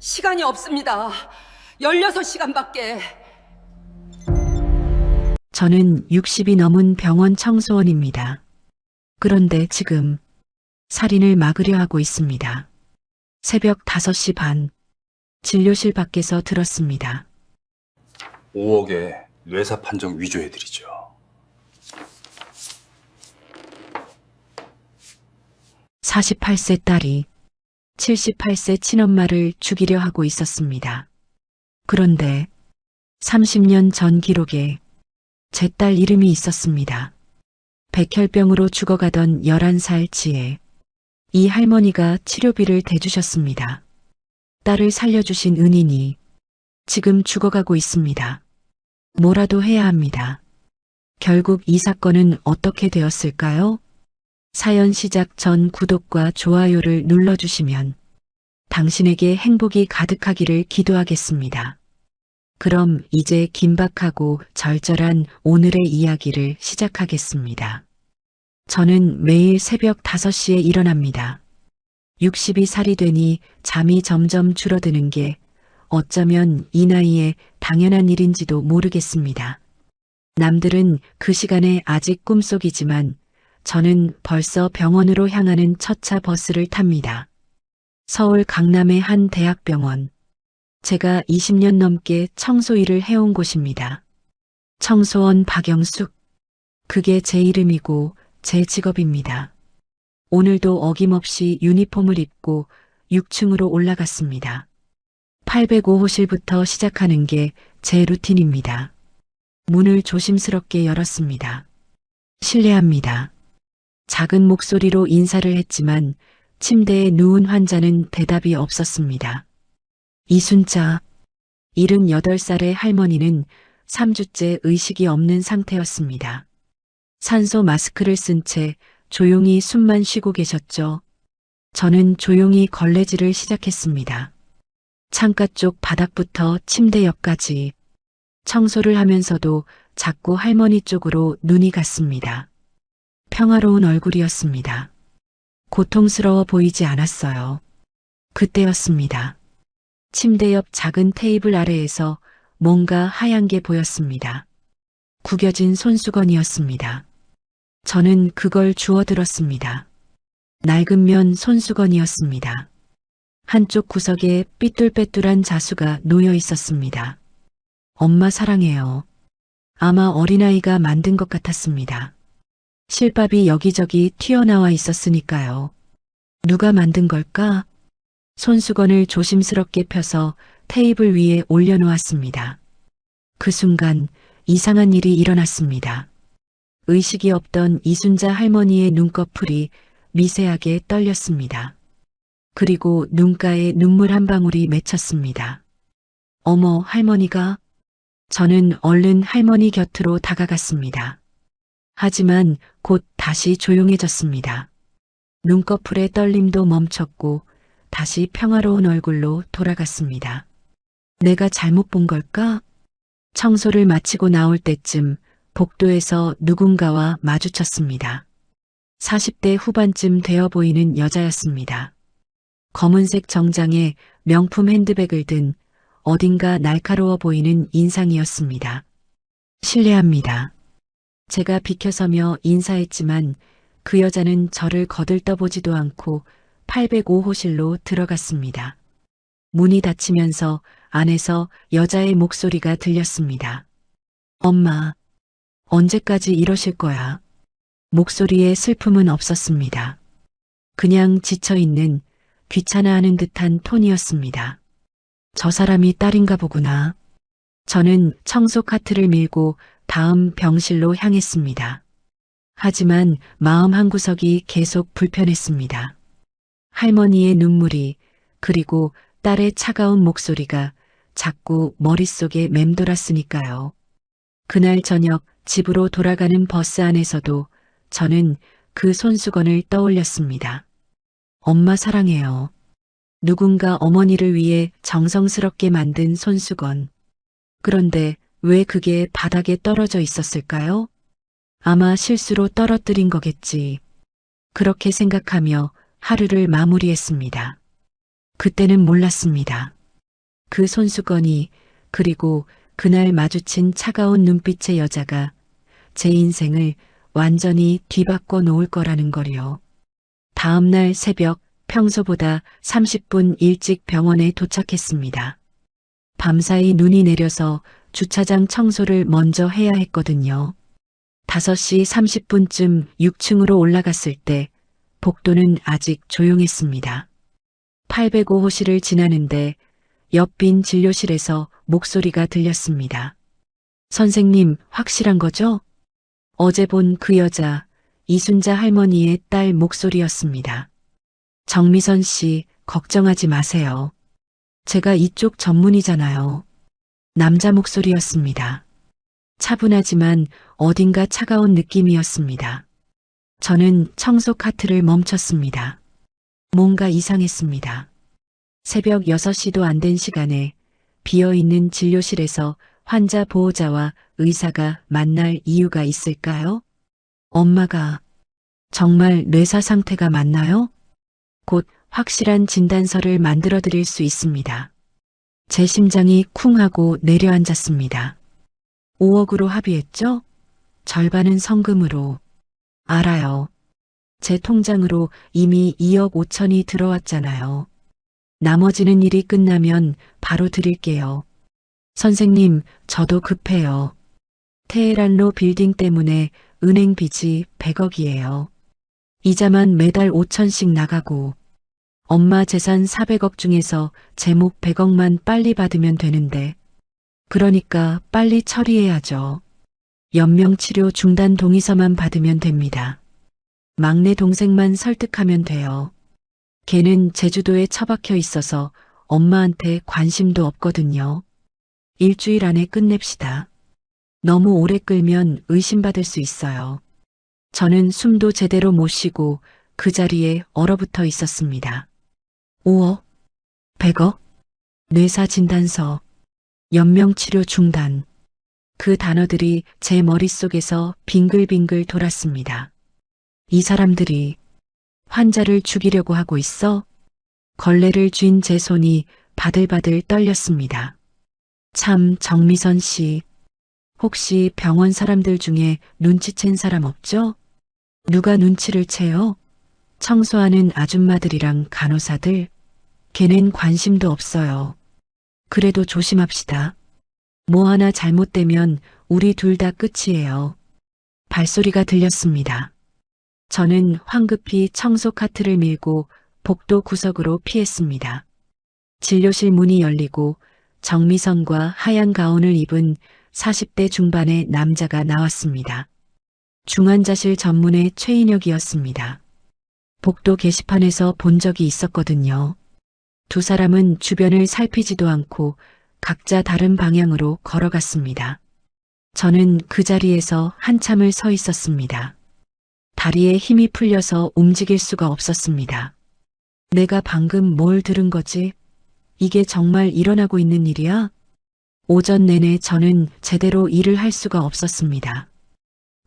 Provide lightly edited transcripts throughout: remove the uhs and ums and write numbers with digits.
시간이 없습니다. 16시간밖에. 저는 60이 넘은 병원 청소원입니다. 그런데 지금 살인을 막으려 하고 있습니다. 새벽 5시 반, 진료실 밖에서 들었습니다. 5억에 뇌사 판정 위조해드리죠. (48세) 딸이 78세 친엄마를 죽이려 하고 있었습니다. 그런데 30년 전 기록에 제 딸 이름이 있었습니다. 백혈병으로 죽어가던 11살 지혜. 이 할머니가 치료비를 대주셨습니다. 딸을 살려주신 은인이 지금 죽어가고 있습니다. 뭐라도 해야 합니다. 결국 이 사건은 어떻게 되었을까요? 사연 시작 전 구독과 좋아요를 눌러주시면 당신에게 행복이 가득하기를 기도하겠습니다. 그럼 이제 긴박하고 절절한 오늘의 이야기를 시작하겠습니다. 저는 매일 새벽 5시에 일어납니다. 62살이 되니 잠이 점점 줄어드는 게 어쩌면 이 나이에 당연한 일인지도 모르겠습니다. 남들은 그 시간에 아직 꿈속이지만 저는 벌써 병원으로 향하는 첫 차 버스를 탑니다. 서울 강남의 한 대학병원. 제가 20년 넘게 청소 일을 해온 곳입니다. 청소원 박영숙. 그게 제 이름이고 제 직업입니다. 오늘도 어김없이 유니폼을 입고 6층으로 올라갔습니다. 805호실부터 시작하는 게 제 루틴입니다. 문을 조심스럽게 열었습니다. 실례합니다. 작은 목소리로 인사를 했지만 침대에 누운 환자는 대답이 없었습니다. 이순자, 78살의 할머니는 3주째 의식이 없는 상태였습니다. 산소 마스크를 쓴 채 조용히 숨만 쉬고 계셨죠. 저는 조용히 걸레질을 시작했습니다. 창가 쪽 바닥부터 침대 옆까지 청소를 하면서도 자꾸 할머니 쪽으로 눈이 갔습니다. 평화로운 얼굴이었습니다. 고통스러워 보이지 않았어요. 그때였습니다. 침대 옆 작은 테이블 아래에서 뭔가 하얀 게 보였습니다. 구겨진 손수건이었습니다. 저는 그걸 주워들었습니다. 낡은 면 손수건이었습니다. 한쪽 구석에 삐뚤빼뚤한 자수가 놓여 있었습니다. 엄마 사랑해요. 아마 어린아이가 만든 것 같았습니다. 실밥이 여기저기 튀어나와 있었으니까요. 누가 만든 걸까? 손수건을 조심스럽게 펴서 테이블 위에 올려놓았습니다. 그 순간 이상한 일이 일어났습니다. 의식이 없던 이순자 할머니의 눈꺼풀이 미세하게 떨렸습니다. 그리고 눈가에 눈물 한 방울이 맺혔습니다. 어머, 할머니가? 저는 얼른 할머니 곁으로 다가갔습니다. 하지만 곧 다시 조용해졌습니다. 눈꺼풀의 떨림도 멈췄고 다시 평화로운 얼굴로 돌아갔습니다. 내가 잘못 본 걸까? 청소를 마치고 나올 때쯤 복도에서 누군가와 마주쳤습니다. 40대 후반쯤 되어 보이는 여자였습니다. 검은색 정장에 명품 핸드백을 든 어딘가 날카로워 보이는 인상이었습니다. 실례합니다. 제가 비켜서며 인사했지만 그 여자는 저를 거들떠보지도 않고 805호실로 들어갔습니다. 문이 닫히면서 안에서 여자의 목소리가 들렸습니다. 엄마, 언제까지 이러실 거야? 목소리에 슬픔은 없었습니다. 그냥 지쳐있는, 귀찮아하는 듯한 톤이었습니다. 저 사람이 딸인가 보구나. 저는 청소 카트를 밀고 다음 병실로 향했습니다. 하지만 마음 한구석이 계속 불편했습니다. 할머니의 눈물이 그리고 딸의 차가운 목소리가 자꾸 머릿속에 맴돌았으니까요. 그날 저녁 집으로 돌아가는 버스 안에서도 저는 그 손수건을 떠올렸습니다. 엄마 사랑해요. 누군가 어머니를 위해 정성스럽게 만든 손수건. 그런데 왜 그게 바닥에 떨어져 있었을까요? 아마 실수로 떨어뜨린 거겠지. 그렇게 생각하며 하루를 마무리했습니다. 그때는 몰랐습니다. 그 손수건이, 그리고 그날 마주친 차가운 눈빛의 여자가 제 인생을 완전히 뒤바꿔 놓을 거라는 거리요. 다음날 새벽 평소보다 30분 일찍 병원에 도착했습니다. 밤사이 눈이 내려서 주차장 청소를 먼저 해야 했거든요. 5시 30분쯤 6층으로 올라갔을 때 복도는 아직 조용했습니다. 805호실을 지나는데 옆 빈 진료실에서 목소리가 들렸습니다. 선생님, 확실한 거죠? 어제 본 그 여자, 이순자 할머니의 딸 목소리였습니다. 정미선 씨, 걱정하지 마세요. 제가 이쪽 전문이잖아요. 남자 목소리였습니다. 차분하지만 어딘가 차가운 느낌이었습니다. 저는 청소 카트를 멈췄습니다. 뭔가 이상했습니다. 새벽 6시도 안 된 시간에 비어있는 진료실에서 환자 보호자와 의사가 만날 이유가 있을까요? 엄마가 정말 뇌사 상태가 맞나요? 곧 확실한 진단서를 만들어 드릴 수 있습니다. 제 심장이 쿵 하고 내려앉았습니다. 5억으로 합의했죠? 절반은 성금으로. 알아요. 제 통장으로 이미 2억 5천이 들어왔잖아요. 나머지는 일이 끝나면 바로 드릴게요. 선생님, 저도 급해요. 테헤란로 빌딩 때문에 은행 빚이 100억이에요. 이자만 매달 5천씩 나가고 엄마 재산 400억 중에서 제목 100억만 빨리 받으면 되는데 그러니까 빨리 처리해야죠. 연명치료 중단 동의서만 받으면 됩니다. 막내 동생만 설득하면 돼요. 걔는 제주도에 처박혀 있어서 엄마한테 관심도 없거든요. 일주일 안에 끝냅시다. 너무 오래 끌면 의심받을 수 있어요. 저는 숨도 제대로 못 쉬고 그 자리에 얼어붙어 있었습니다. 5억, 100억, 뇌사 진단서, 연명치료 중단. 그 단어들이 제 머릿속에서 빙글빙글 돌았습니다. 이 사람들이 환자를 죽이려고 하고 있어? 걸레를 쥔 제 손이 바들바들 떨렸습니다. 참, 정미선 씨. 혹시 병원 사람들 중에 눈치챈 사람 없죠? 누가 눈치를 채요? 청소하는 아줌마들이랑 간호사들? 걔넨 관심도 없어요. 그래도 조심합시다. 뭐 하나 잘못되면 우리 둘 다 끝이에요. 발소리가 들렸습니다. 저는 황급히 청소 카트를 밀고 복도 구석으로 피했습니다. 진료실 문이 열리고 정미선과 하얀 가운을 입은 40대 중반의 남자가 나왔습니다. 중환자실 전문의 최인혁이었습니다. 복도 게시판에서 본 적이 있었거든요. 두 사람은 주변을 살피지도 않고 각자 다른 방향으로 걸어갔습니다. 저는 그 자리에서 한참을 서 있었습니다. 다리에 힘이 풀려서 움직일 수가 없었습니다. 내가 방금 뭘 들은 거지? 이게 정말 일어나고 있는 일이야? 오전 내내 저는 제대로 일을 할 수가 없었습니다.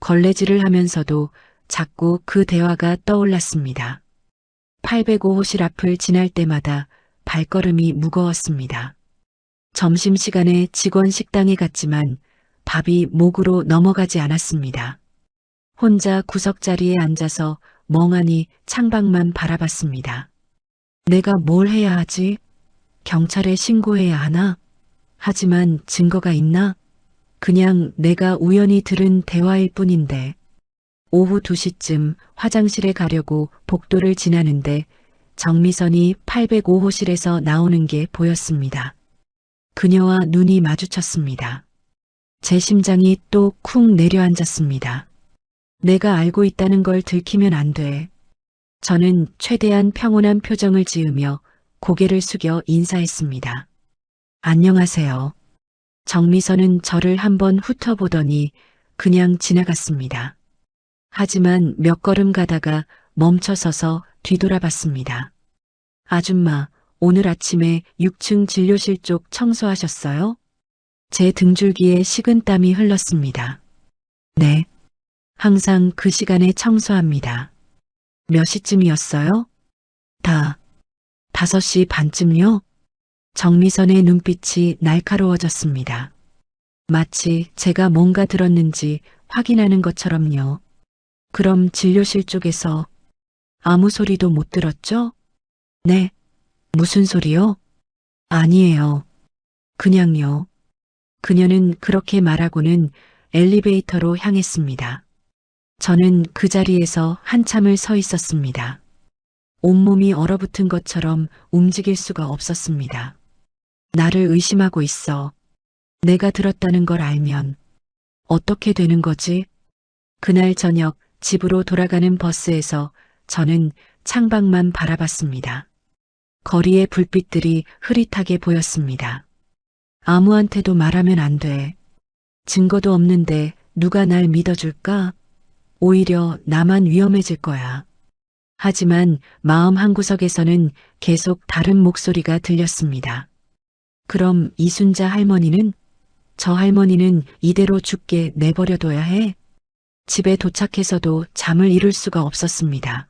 걸레질을 하면서도 자꾸 그 대화가 떠올랐습니다. 805호실 앞을 지날 때마다 발걸음이 무거웠습니다. 점심시간에 직원 식당에 갔지만 밥이 목으로 넘어가지 않았습니다. 혼자 구석자리에 앉아서 멍하니 창밖만 바라봤습니다. 내가 뭘 해야 하지? 경찰에 신고해야 하나? 하지만 증거가 있나? 그냥 내가 우연히 들은 대화일 뿐인데. 오후 2시쯤 화장실에 가려고 복도를 지나는데 정미선이 805호실에서 나오는 게 보였습니다. 그녀와 눈이 마주쳤습니다. 제 심장이 또 쿵 내려앉았습니다. 내가 알고 있다는 걸 들키면 안 돼. 저는 최대한 평온한 표정을 지으며 고개를 숙여 인사했습니다. 안녕하세요. 정미선은 저를 한번 훑어보더니 그냥 지나갔습니다. 하지만 몇 걸음 가다가 멈춰서서 뒤돌아봤습니다. 아줌마, 오늘 아침에 6층 진료실 쪽 청소하셨어요? 제 등줄기에 식은땀이 흘렀습니다. 네. 항상 그 시간에 청소합니다. 몇 시쯤이었어요? 5시 반쯤요? 정미선의 눈빛이 날카로워졌습니다. 마치 제가 뭔가 들었는지 확인하는 것처럼요. 그럼 진료실 쪽에서 아무 소리도 못 들었죠? 네. 무슨 소리요? 아니에요. 그냥요. 그녀는 그렇게 말하고는 엘리베이터로 향했습니다. 저는 그 자리에서 한참을 서 있었습니다. 온몸이 얼어붙은 것처럼 움직일 수가 없었습니다. 나를 의심하고 있어. 내가 들었다는 걸 알면 어떻게 되는 거지? 그날 저녁 집으로 돌아가는 버스에서 저는 창밖만 바라봤습니다. 거리의 불빛들이 흐릿하게 보였습니다. 아무한테도 말하면 안 돼. 증거도 없는데 누가 날 믿어줄까? 오히려 나만 위험해질 거야. 하지만 마음 한구석에서는 계속 다른 목소리가 들렸습니다. 그럼 이순자 할머니는? 저 할머니는 이대로 죽게 내버려둬야 해? 집에 도착해서도 잠을 이룰 수가 없었습니다.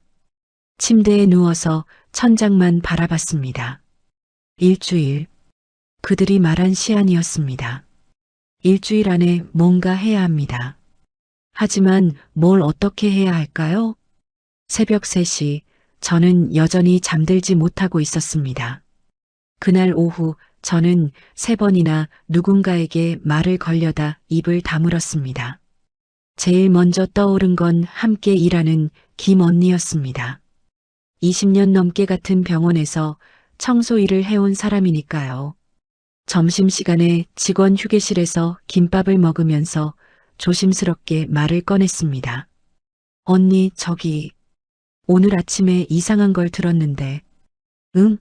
침대에 누워서 천장만 바라봤습니다. 일주일. 그들이 말한 시한이었습니다. 일주일 안에 뭔가 해야 합니다. 하지만 뭘 어떻게 해야 할까요? 새벽 3시, 저는 여전히 잠들지 못하고 있었습니다. 그날 오후 저는 3번이나 누군가에게 말을 걸려다 입을 다물었습니다. 제일 먼저 떠오른 건 함께 일하는 김 언니였습니다. 20년 넘게 같은 병원에서 청소 일을 해온 사람이니까요. 점심시간에 직원 휴게실에서 김밥을 먹으면서 조심스럽게 말을 꺼냈습니다. 언니, 저기, 오늘 아침에 이상한 걸 들었는데. 응?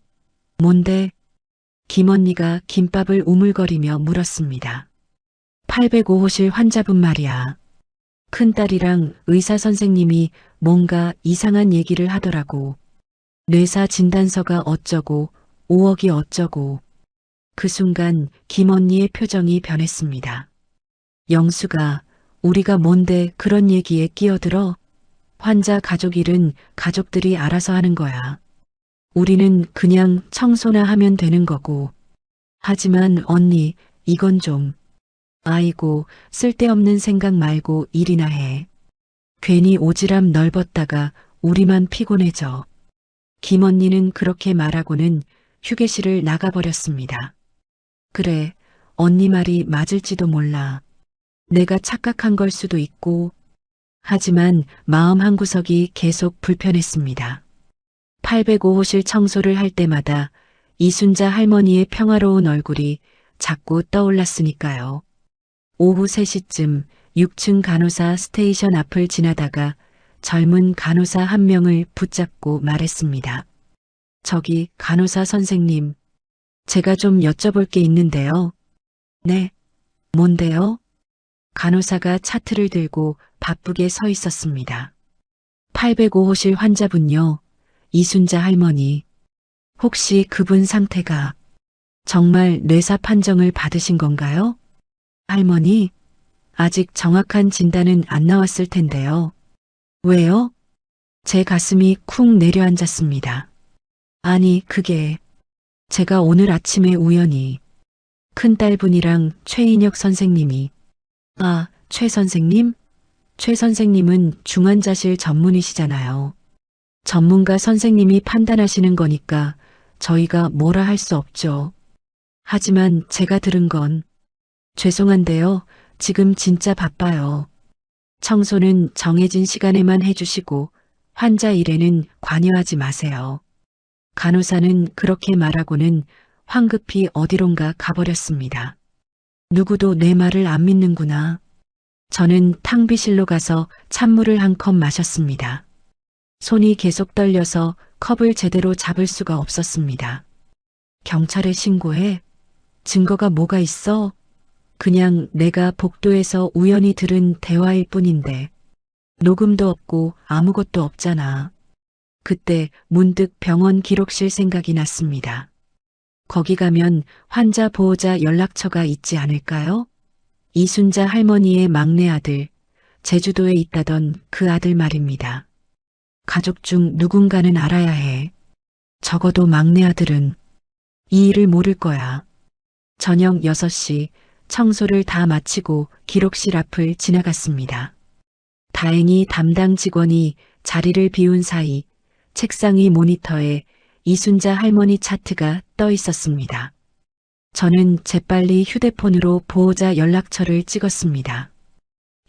뭔데? 김 언니가 김밥을 우물거리며 물었습니다. 805호실 환자분 말이야. 큰딸이랑 의사 선생님이 뭔가 이상한 얘기를 하더라고. 뇌사 진단서가 어쩌고 5억이 어쩌고. 그 순간 김 언니의 표정이 변했습니다. 영수가 우리가 뭔데 그런 얘기에 끼어들어? 환자 가족 일은 가족들이 알아서 하는 거야. 우리는 그냥 청소나 하면 되는 거고. 하지만 언니, 이건 좀. 아이고, 쓸데없는 생각 말고 일이나 해. 괜히 오지랖 넓었다가 우리만 피곤해져. 김 언니는 그렇게 말하고는 휴게실을 나가버렸습니다. 그래, 언니 말이 맞을지도 몰라. 내가 착각한 걸 수도 있고. 하지만 마음 한구석이 계속 불편했습니다. 805호실 청소를 할 때마다 이순자 할머니의 평화로운 얼굴이 자꾸 떠올랐으니까요. 오후 3시쯤 6층 간호사 스테이션 앞을 지나다가 젊은 간호사 한 명을 붙잡고 말했습니다. 저기 간호사 선생님, 제가 좀 여쭤볼 게 있는데요. 네, 뭔데요? 간호사가 차트를 들고 바쁘게 서 있었습니다. 805호실 환자분요. 이순자 할머니. 혹시 그분 상태가 정말 뇌사 판정을 받으신 건가요? 할머니, 아직 정확한 진단은 안 나왔을 텐데요. 왜요? 제 가슴이 쿵 내려앉았습니다. 아니, 그게 제가 오늘 아침에 우연히 큰딸분이랑 최인혁 선생님이 최 선생님? 최 선생님은 중환자실 전문이시잖아요. 전문가 선생님이 판단하시는 거니까 저희가 뭐라 할 수 없죠. 하지만 제가 들은 건 죄송한데요. 지금 진짜 바빠요. 청소는 정해진 시간에만 해주시고 환자 일에는 관여하지 마세요. 간호사는 그렇게 말하고는 황급히 어디론가 가버렸습니다. 누구도 내 말을 안 믿는구나. 저는 탕비실로 가서 찬물을 한 컵 마셨습니다. 손이 계속 떨려서 컵을 제대로 잡을 수가 없었습니다. 경찰에 신고해? 증거가 뭐가 있어? 그냥 내가 복도에서 우연히 들은 대화일 뿐인데. 녹음도 없고 아무것도 없잖아. 그때 문득 병원 기록실 생각이 났습니다. 거기 가면 환자 보호자 연락처가 있지 않을까요? 이순자 할머니의 막내 아들, 제주도에 있다던 그 아들 말입니다. 가족 중 누군가는 알아야 해. 적어도 막내 아들은. 이 일을 모를 거야. 저녁 6시 청소를 다 마치고 기록실 앞을 지나갔습니다. 다행히 담당 직원이 자리를 비운 사이 책상 위 모니터에 이순자 할머니 차트가 떠 있었습니다. 저는 재빨리 휴대폰으로 보호자 연락처를 찍었습니다.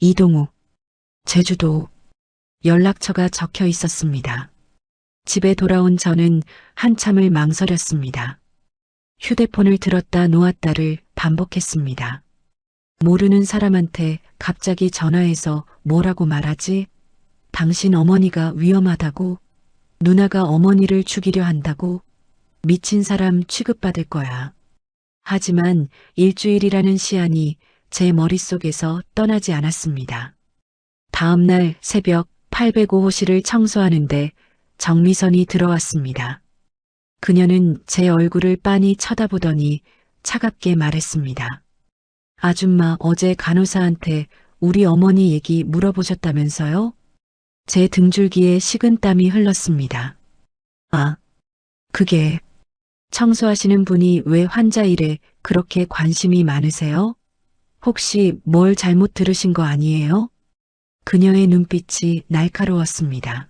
이동우, 제주도. 연락처가 적혀 있었습니다. 집에 돌아온 저는 한참을 망설였습니다. 휴대폰을 들었다 놓았다를 반복했습니다. 모르는 사람한테 갑자기 전화해서 뭐라고 말하지? 당신 어머니가 위험하다고? 누나가 어머니를 죽이려 한다고? 미친 사람 취급받을 거야. 하지만 일주일이라는 시한이 제 머릿속에서 떠나지 않았습니다. 다음 날 새벽 805호실을 청소하는데 정미선이 들어왔습니다. 그녀는 제 얼굴을 빤히 쳐다보더니 차갑게 말했습니다. 아줌마 어제 간호사한테 우리 어머니 얘기 물어보셨다면서요? 제 등줄기에 식은땀이 흘렀습니다. 아, 그게 청소하시는 분이 왜 환자 일에 그렇게 관심이 많으세요? 혹시 뭘 잘못 들으신 거 아니에요? 그녀의 눈빛이 날카로웠습니다.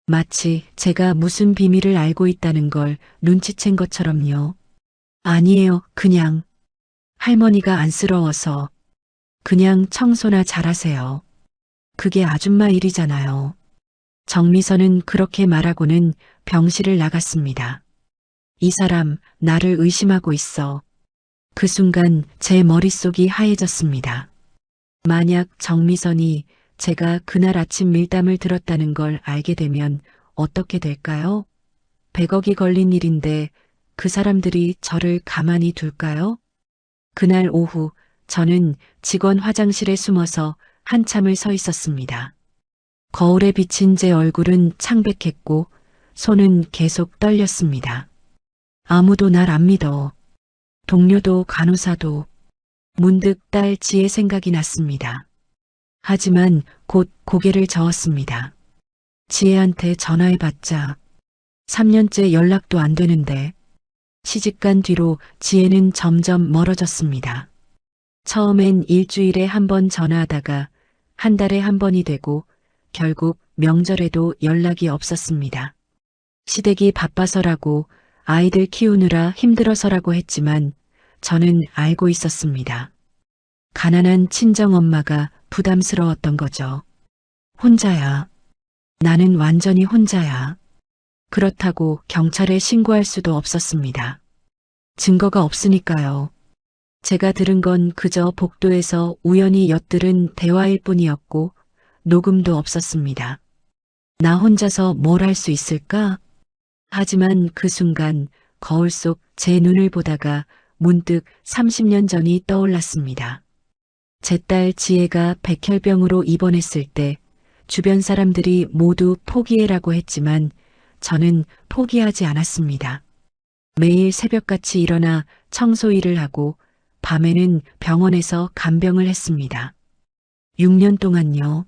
마치 제가 무슨 비밀을 알고 있다는 걸 눈치챈 것처럼요. 아니에요, 그냥 할머니가 안쓰러워서 그냥 청소나 잘하세요. 그게 아줌마 일이잖아요. 정미선은 그렇게 말하고는 병실을 나갔습니다. 이 사람 나를 의심하고 있어. 그 순간 제 머릿속이 하얘졌습니다. 만약 정미선이 제가 그날 아침 밀담을 들었다는 걸 알게 되면 어떻게 될까요? 100억이 걸린 일인데 그 사람들이 저를 가만히 둘까요? 그날 오후 저는 직원 화장실에 숨어서 한참을 서 있었습니다. 거울에 비친 제 얼굴은 창백했고 손은 계속 떨렸습니다. 아무도 날 안 믿어. 동료도 간호사도. 문득 딸 지혜 생각이 났습니다. 하지만 곧 고개를 저었습니다. 지혜한테 전화해봤자 3년째 연락도 안 되는데 시집간 뒤로 지혜는 점점 멀어졌습니다. 처음엔 일주일에 한 번 전화하다가 한 달에 한 번이 되고 결국 명절에도 연락이 없었습니다. 시댁이 바빠서라고 아이들 키우느라 힘들어서라고 했지만 저는 알고 있었습니다. 가난한 친정엄마가 부담스러웠던 거죠. 혼자야. 나는 완전히 혼자야. 그렇다고 경찰에 신고할 수도 없었습니다. 증거가 없으니까요. 제가 들은 건 그저 복도에서 우연히 엿들은 대화일 뿐이었고 녹음도 없었습니다. 나 혼자서 뭘 할 수 있을까? 하지만 그 순간 거울 속 제 눈을 보다가 문득 30년 전이 떠올랐습니다. 제 딸 지혜가 백혈병으로 입원했을 때 주변 사람들이 모두 포기해라고 했지만 저는 포기하지 않았습니다. 매일 새벽같이 일어나 청소 일을 하고 밤에는 병원에서 간병을 했습니다. 6년 동안요.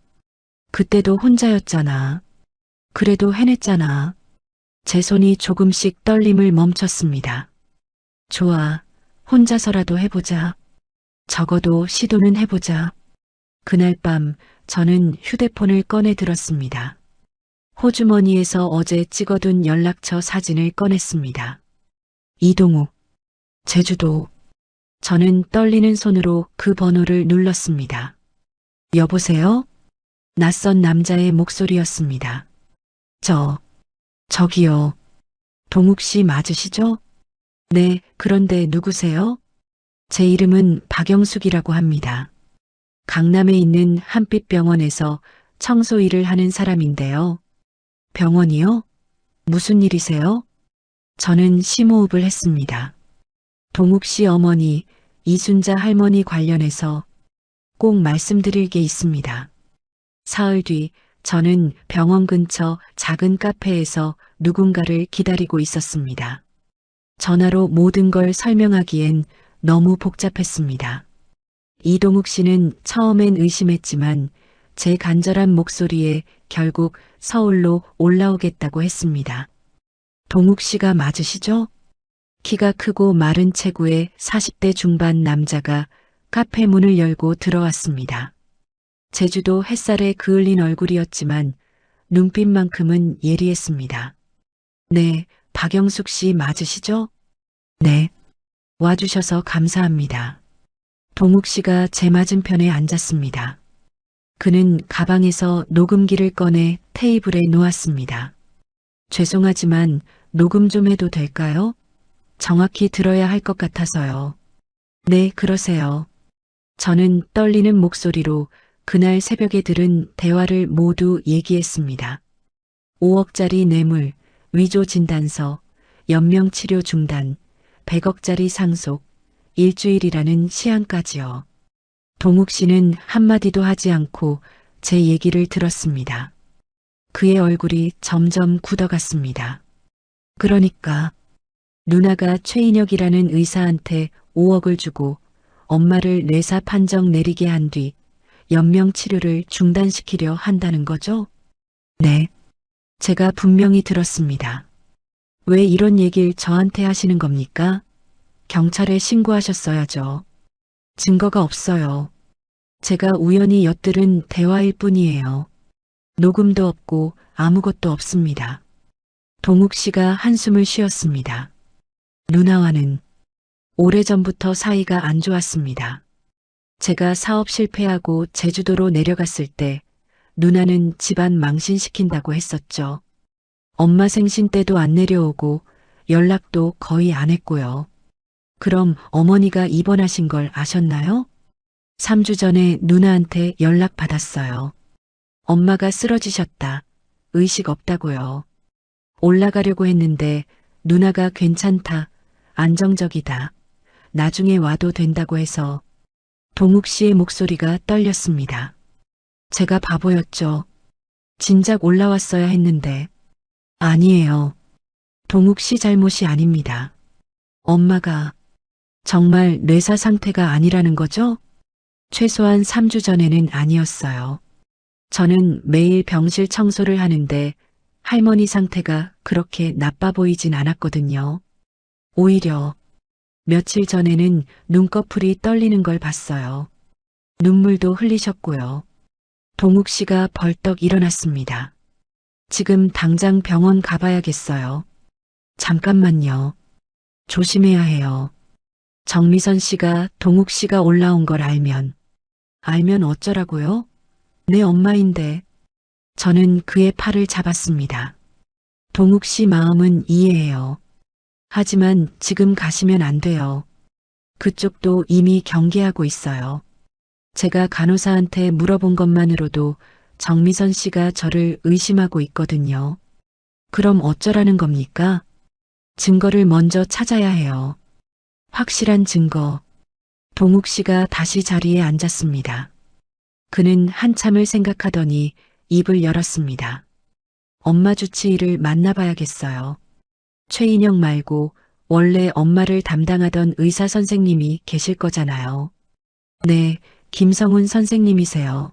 그때도 혼자였잖아. 그래도 해냈잖아. 제 손이 조금씩 떨림을 멈췄습니다. 좋아. 혼자서라도 해보자. 적어도 시도는 해보자. 그날 밤 저는 휴대폰을 꺼내 들었습니다. 호주머니에서 어제 찍어둔 연락처 사진을 꺼냈습니다. 이동우, 제주도. 저는 떨리는 손으로 그 번호를 눌렀습니다. 여보세요? 낯선 남자의 목소리였습니다. 저기요. 동욱 씨 맞으시죠? 네, 그런데 누구세요? 제 이름은 박영숙이라고 합니다. 강남에 있는 한빛병원에서 청소 일을 하는 사람인데요. 병원이요? 무슨 일이세요? 저는 심호흡을 했습니다. 동욱 씨 어머니 이순자 할머니 관련해서 꼭 말씀드릴 게 있습니다. 사흘 뒤 저는 병원 근처 작은 카페에서 누군가를 기다리고 있었습니다. 전화로 모든 걸 설명하기엔 너무 복잡했습니다. 이동욱 씨는 처음엔 의심했지만 제 간절한 목소리에 결국 서울로 올라오겠다고 했습니다. 동욱 씨가 맞으시죠? 키가 크고 마른 체구의 40대 중반 남자가 카페 문을 열고 들어왔습니다. 제주도 햇살에 그을린 얼굴이었지만 눈빛만큼은 예리했습니다. 네, 박영숙 씨 맞으시죠? 네. 와주셔서 감사합니다. 동욱 씨가 제 맞은편에 앉았습니다. 그는 가방에서 녹음기를 꺼내 테이블에 놓았습니다. 죄송하지만 녹음 좀 해도 될까요? 정확히 들어야 할 것 같아서요. 네, 그러세요. 저는 떨리는 목소리로 그날 새벽에 들은 대화를 모두 얘기했습니다. 5억짜리 뇌물, 위조 진단서, 연명 치료 중단, 100억짜리 상속, 일주일이라는 시한까지요. 동욱 씨는 한마디도 하지 않고 제 얘기를 들었습니다. 그의 얼굴이 점점 굳어갔습니다. 그러니까 누나가 최인혁이라는 의사한테 5억을 주고 엄마를 뇌사 판정 내리게 한 뒤 연명 치료를 중단시키려 한다는 거죠? 네. 제가 분명히 들었습니다. 왜 이런 얘기를 저한테 하시는 겁니까? 경찰에 신고하셨어야죠. 증거가 없어요. 제가 우연히 엿들은 대화일 뿐이에요. 녹음도 없고 아무것도 없습니다. 동욱 씨가 한숨을 쉬었습니다. 누나와는 오래전부터 사이가 안 좋았습니다. 제가 사업 실패하고 제주도로 내려갔을 때 누나는 집안 망신시킨다고 했었죠. 엄마 생신 때도 안 내려오고 연락도 거의 안 했고요. 그럼 어머니가 입원하신 걸 아셨나요? 3주 전에 누나한테 연락 받았어요. 엄마가 쓰러지셨다. 의식 없다고요. 올라가려고 했는데 누나가 괜찮다. 안정적이다. 나중에 와도 된다고 해서 동욱 씨의 목소리가 떨렸습니다. 제가 바보였죠. 진작 올라왔어야 했는데. 아니에요. 동욱 씨 잘못이 아닙니다. 엄마가 정말 뇌사 상태가 아니라는 거죠? 최소한 3주 전에는 아니었어요. 저는 매일 병실 청소를 하는데 할머니 상태가 그렇게 나빠 보이진 않았거든요. 오히려 며칠 전에는 눈꺼풀이 떨리는 걸 봤어요. 눈물도 흘리셨고요. 동욱 씨가 벌떡 일어났습니다. 지금 당장 병원 가봐야겠어요. 잠깐만요. 조심해야 해요. 정미선 씨가 동욱 씨가 올라온 걸 알면 어쩌라고요? 내 엄마인데. 저는 그의 팔을 잡았습니다. 동욱 씨 마음은 이해해요. 하지만 지금 가시면 안 돼요. 그쪽도 이미 경계하고 있어요. 제가 간호사한테 물어본 것만으로도 정미선 씨가 저를 의심하고 있거든요. 그럼 어쩌라는 겁니까? 증거를 먼저 찾아야 해요. 확실한 증거. 동욱 씨가 다시 자리에 앉았습니다. 그는 한참을 생각하더니 입을 열었습니다. 엄마 주치의를 만나봐야겠어요. 최인영 말고 원래 엄마를 담당하던 의사 선생님이 계실 거잖아요. 네, 김성훈 선생님이세요.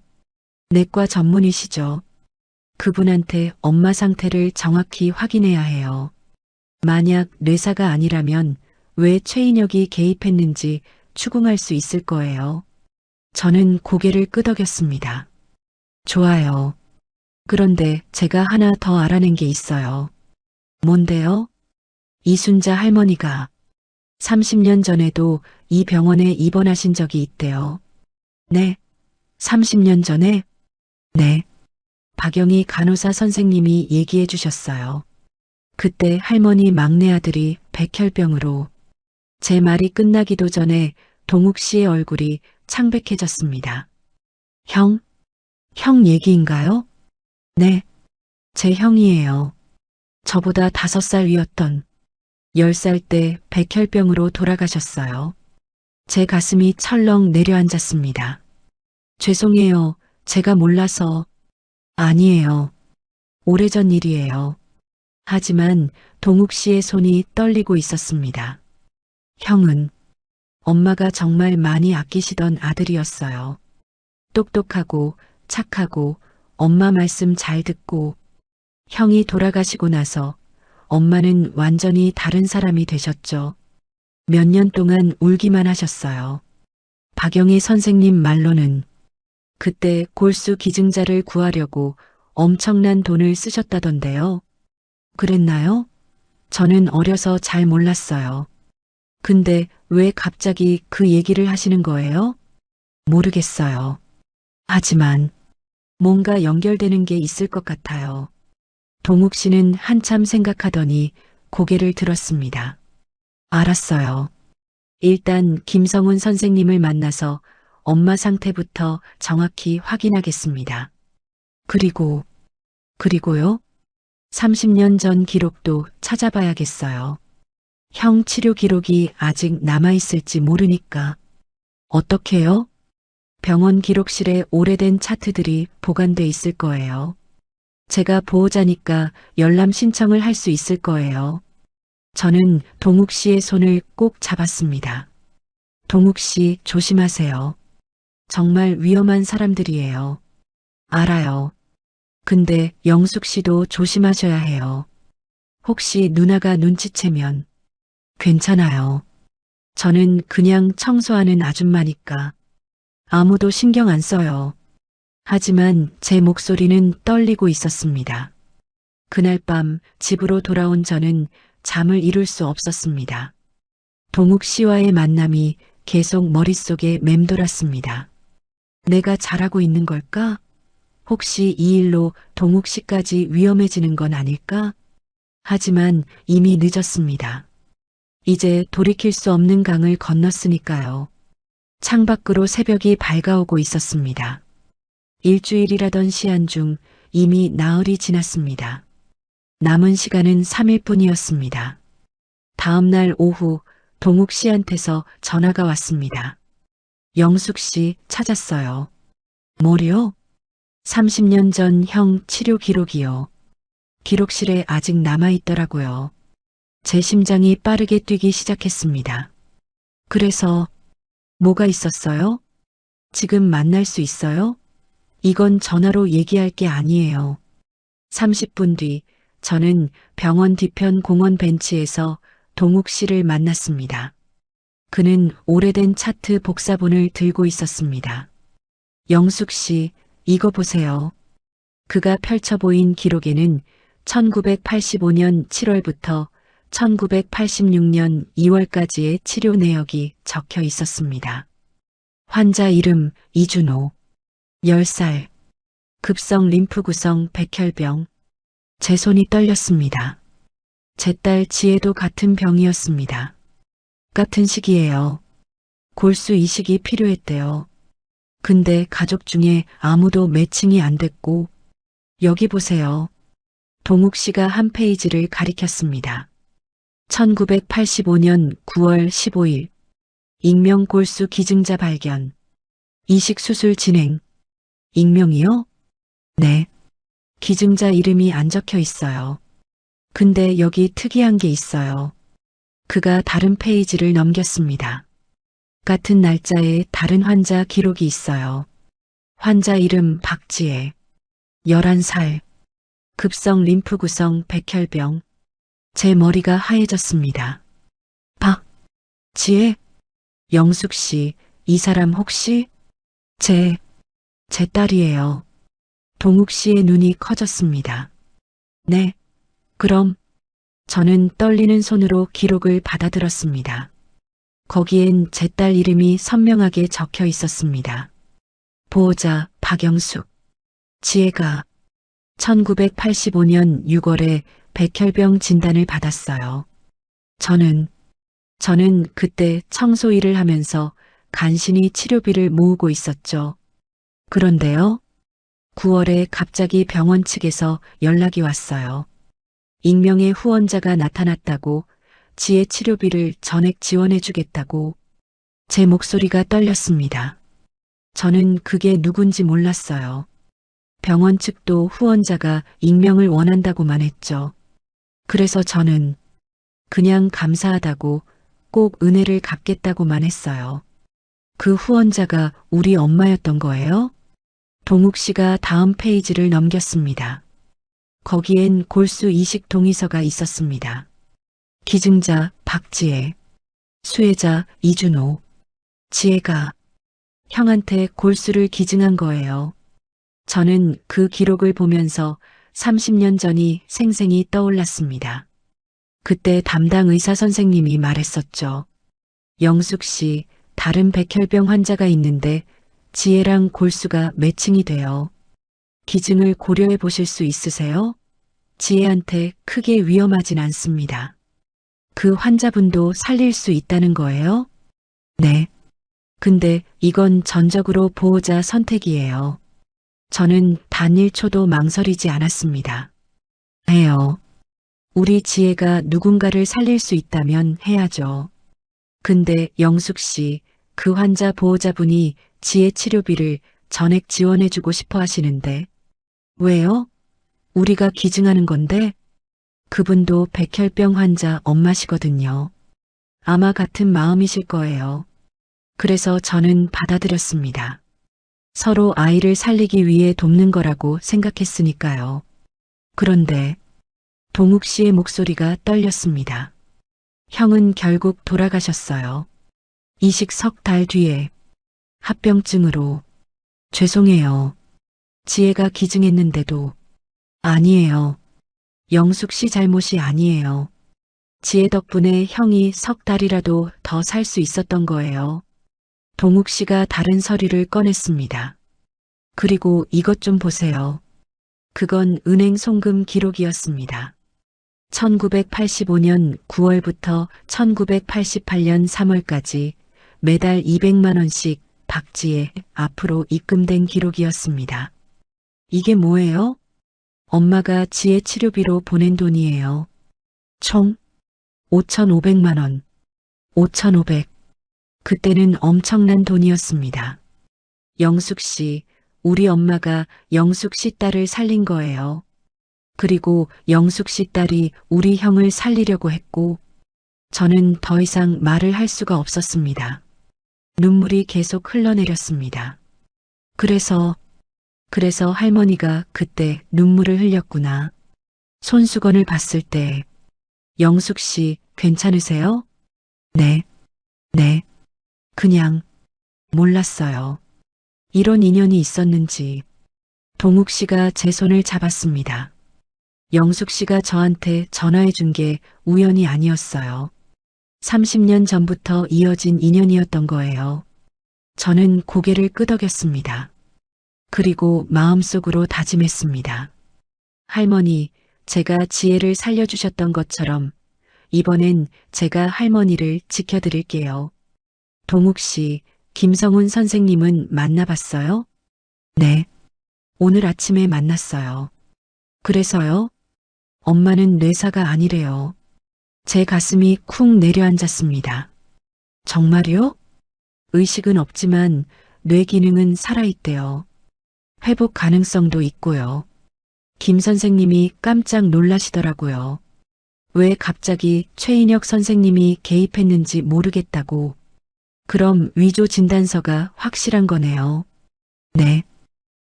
내과 전문이시죠. 그분한테 엄마 상태를 정확히 확인해야 해요. 만약 뇌사가 아니라면 왜 최인혁이 개입했는지 추궁할 수 있을 거예요. 저는 고개를 끄덕였습니다. 좋아요. 그런데 제가 하나 더 알아낸 게 있어요. 뭔데요? 이순자 할머니가 30년 전에도 이 병원에 입원하신 적이 있대요. 네. 30년 전에? 네. 박영희 간호사 선생님이 얘기해 주셨어요. 그때 할머니 막내 아들이 백혈병으로. 제 말이 끝나기도 전에 동욱 씨의 얼굴이 창백해졌습니다. 형? 형 얘기인가요? 네. 제 형이에요. 저보다 5살 위였던 10살 때 백혈병으로 돌아가셨어요. 제 가슴이 철렁 내려앉았습니다. 죄송해요. 제가 몰라서. 아니에요. 오래전 일이에요. 하지만 동욱 씨의 손이 떨리고 있었습니다. 형은 엄마가 정말 많이 아끼시던 아들이었어요. 똑똑하고 착하고 엄마 말씀 잘 듣고 형이 돌아가시고 나서 엄마는 완전히 다른 사람이 되셨죠. 몇 년 동안 울기만 하셨어요. 박영희 선생님 말로는 그때 골수 기증자를 구하려고 엄청난 돈을 쓰셨다던데요. 그랬나요? 저는 어려서 잘 몰랐어요. 근데 왜 갑자기 그 얘기를 하시는 거예요? 모르겠어요. 하지만 뭔가 연결되는 게 있을 것 같아요. 동욱 씨는 한참 생각하더니 고개를 들었습니다. 알았어요. 일단 김성훈 선생님을 만나서 엄마 상태부터 정확히 확인하겠습니다. 그리고요? 30년 전 기록도 찾아봐야겠어요. 형 치료 기록이 아직 남아있을지 모르니까. 어떻게요? 병원 기록실에 오래된 차트들이 보관돼 있을 거예요. 제가 보호자니까 열람 신청을 할 수 있을 거예요. 저는 동욱 씨의 손을 꼭 잡았습니다. 동욱 씨 조심하세요. 정말 위험한 사람들이에요. 알아요. 근데 영숙 씨도 조심하셔야 해요. 혹시 누나가 눈치채면. 괜찮아요. 저는 그냥 청소하는 아줌마니까. 아무도 신경 안 써요. 하지만 제 목소리는 떨리고 있었습니다. 그날 밤 집으로 돌아온 저는 잠을 이룰 수 없었습니다. 동욱 씨와의 만남이 계속 머릿속에 맴돌았습니다. 내가 잘하고 있는 걸까? 혹시 이 일로 동욱 씨까지 위험해지는 건 아닐까? 하지만 이미 늦었습니다. 이제 돌이킬 수 없는 강을 건넜으니까요. 창밖으로 새벽이 밝아오고 있었습니다. 일주일이라던 시한 중 이미 나흘이 지났습니다. 남은 시간은 3일뿐이었습니다. 다음 날 오후 동욱 씨한테서 전화가 왔습니다. 영숙 씨 찾았어요. 뭐요? 30년 전 형 치료 기록이요. 기록실에 아직 남아있더라고요. 제 심장이 빠르게 뛰기 시작했습니다. 그래서 뭐가 있었어요? 지금 만날 수 있어요? 이건 전화로 얘기할 게 아니에요. 30분 뒤 저는 병원 뒤편 공원 벤치에서 동욱 씨를 만났습니다. 그는 오래된 차트 복사본을 들고 있었습니다. 영숙 씨, 이거 보세요. 그가 펼쳐 보인 기록에는 1985년 7월부터 1986년 2월까지의 치료 내역이 적혀 있었습니다. 환자 이름 이준호, 10살, 급성 림프 구성 백혈병. 제 손이 떨렸습니다. 제 딸 지혜도 같은 병이었습니다. 같은 시기예요. 골수 이식이 필요했대요. 근데 가족 중에 아무도 매칭이 안 됐고, 여기 보세요. 동욱 씨가 한 페이지를 가리켰습니다. 1985년 9월 15일, 익명 골수 기증자 발견, 이식 수술 진행. 익명이요? 네. 기증자 이름이 안 적혀 있어요. 근데 여기 특이한 게 있어요. 그가 다른 페이지를 넘겼습니다. 같은 날짜에 다른 환자 기록이 있어요. 환자 이름 박지혜, 11살, 급성 림프 구성 백혈병. 제 머리가 하얘졌습니다. 지혜? 영숙 씨, 이 사람 혹시? 제 딸이에요. 동욱 씨의 눈이 커졌습니다. 네, 그럼. 저는 떨리는 손으로 기록을 받아들었습니다. 거기엔 제 딸 이름이 선명하게 적혀 있었습니다. 보호자 박영숙. 지혜가 1985년 6월에 백혈병 진단을 받았어요. 저는 그때 청소 일을 하면서 간신히 치료비를 모으고 있었죠. 그런데요, 9월에 갑자기 병원 측에서 연락이 왔어요. 익명의 후원자가 나타났다고, 지혜 치료비를 전액 지원해주겠다고. 제 목소리가 떨렸습니다. 저는 그게 누군지 몰랐어요. 병원 측도 후원자가 익명을 원한다고만 했죠. 그래서 저는 그냥 감사하다고, 꼭 은혜를 갚겠다고만 했어요. 그 후원자가 우리 엄마였던 거예요? 동욱 씨가 다음 페이지를 넘겼습니다. 거기엔 골수 이식 동의서가 있었습니다. 기증자 박지혜, 수혜자 이준호, 지혜가 형한테 골수를 기증한 거예요. 저는 그 기록을 보면서 30년 전이 생생히 떠올랐습니다. 그때 담당 의사 선생님이 말했었죠. 영숙 씨, 다른 백혈병 환자가 있는데 지혜랑 골수가 매칭이 돼요. 기증을 고려해 보실 수 있으세요? 지혜한테 크게 위험하진 않습니다. 그 환자분도 살릴 수 있다는 거예요? 네. 근데 이건 전적으로 보호자 선택이에요. 저는 단 1초도 망설이지 않았습니다. 해요. 우리 지혜가 누군가를 살릴 수 있다면 해야죠. 근데 영숙 씨, 그 환자 보호자분이 지혜 치료비를 전액 지원해주고 싶어 하시는데. 왜요? 우리가 기증하는 건데? 그분도 백혈병 환자 엄마시거든요. 아마 같은 마음이실 거예요. 그래서 저는 받아들였습니다. 서로 아이를 살리기 위해 돕는 거라고 생각했으니까요. 그런데 동욱 씨의 목소리가 떨렸습니다. 형은 결국 돌아가셨어요. 이식 석 달 뒤에 합병증으로. 죄송해요. 지혜가 기증했는데도. 아니에요. 영숙 씨 잘못이 아니에요. 지혜 덕분에 형이 석 달이라도 더 살 수 있었던 거예요. 동욱 씨가 다른 서류를 꺼냈습니다. 그리고 이것 좀 보세요. 그건 은행 송금 기록이었습니다. 1985년 9월부터 1988년 3월까지 매달 200만 원씩 박지혜 앞으로 입금된 기록이었습니다. 이게 뭐예요? 엄마가 지혜 치료비로 보낸 돈이에요. 총 5,500만 원. 5,500. 그때는 엄청난 돈이었습니다. 영숙 씨, 우리 엄마가 영숙 씨 딸을 살린 거예요. 그리고 영숙 씨 딸이 우리 형을 살리려고 했고, 저는 더 이상 말을 할 수가 없었습니다. 눈물이 계속 흘러내렸습니다. 그래서 할머니가 그때 눈물을 흘렸구나. 손수건을 봤을 때, 영숙 씨 괜찮으세요? 네. 그냥 몰랐어요. 이런 인연이 있었는지. 동욱 씨가 제 손을 잡았습니다. 영숙 씨가 저한테 전화해 준 게 우연이 아니었어요. 30년 전부터 이어진 인연이었던 거예요. 저는 고개를 끄덕였습니다. 그리고 마음속으로 다짐했습니다. 할머니, 제가 지혜를 살려주셨던 것처럼 이번엔 제가 할머니를 지켜드릴게요. 동욱 씨, 김성훈 선생님은 만나봤어요? 네. 오늘 아침에 만났어요. 그래서요? 엄마는 뇌사가 아니래요. 제 가슴이 쿵 내려앉았습니다. 정말요? 의식은 없지만 뇌 기능은 살아있대요. 회복 가능성도 있고요. 김 선생님이 깜짝 놀라시더라고요. 왜 갑자기 최인혁 선생님이 개입했는지 모르겠다고. 그럼 위조 진단서가 확실한 거네요. 네.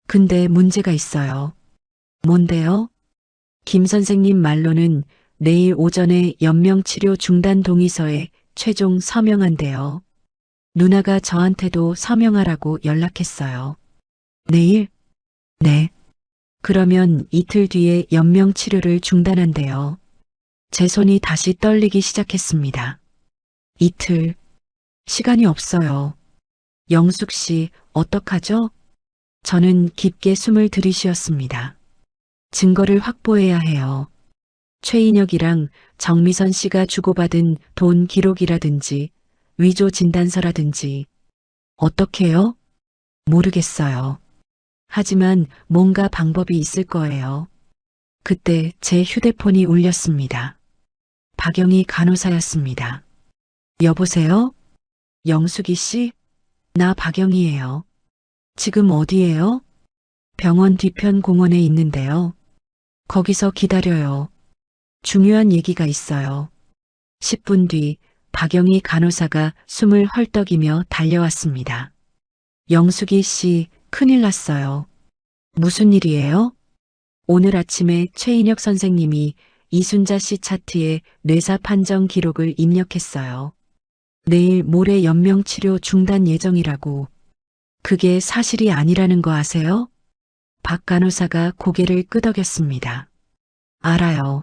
근데 문제가 있어요. 뭔데요? 김 선생님 말로는 내일 오전에 연명치료 중단 동의서에 최종 서명한대요. 누나가 저한테도 서명하라고 연락했어요. 내일? 네. 그러면 이틀 뒤에 연명치료를 중단한대요. 제 손이 다시 떨리기 시작했습니다. 이틀. 시간이 없어요. 영숙 씨, 어떡하죠? 저는 깊게 숨을 들이쉬었습니다. 증거를 확보해야 해요. 최인혁이랑 정미선 씨가 주고받은 돈 기록이라든지 위조 진단서라든지. 어떻게요? 모르겠어요. 하지만 뭔가 방법이 있을 거예요. 그때 제 휴대폰이 울렸습니다. 박영희 간호사였습니다. 여보세요? 영숙이 씨? 나 박영희예요. 지금 어디예요? 병원 뒤편 공원에 있는데요. 거기서 기다려요. 중요한 얘기가 있어요. 10분 뒤 박영희 간호사가 숨을 헐떡이며 달려왔습니다. 영숙이 씨, 큰일 났어요. 무슨 일이에요? 오늘 아침에 최인혁 선생님이 이순자 씨 차트에 뇌사 판정 기록을 입력했어요. 내일 모레 연명치료 중단 예정이라고. 그게 사실이 아니라는 거 아세요? 박 간호사가 고개를 끄덕였습니다. 알아요.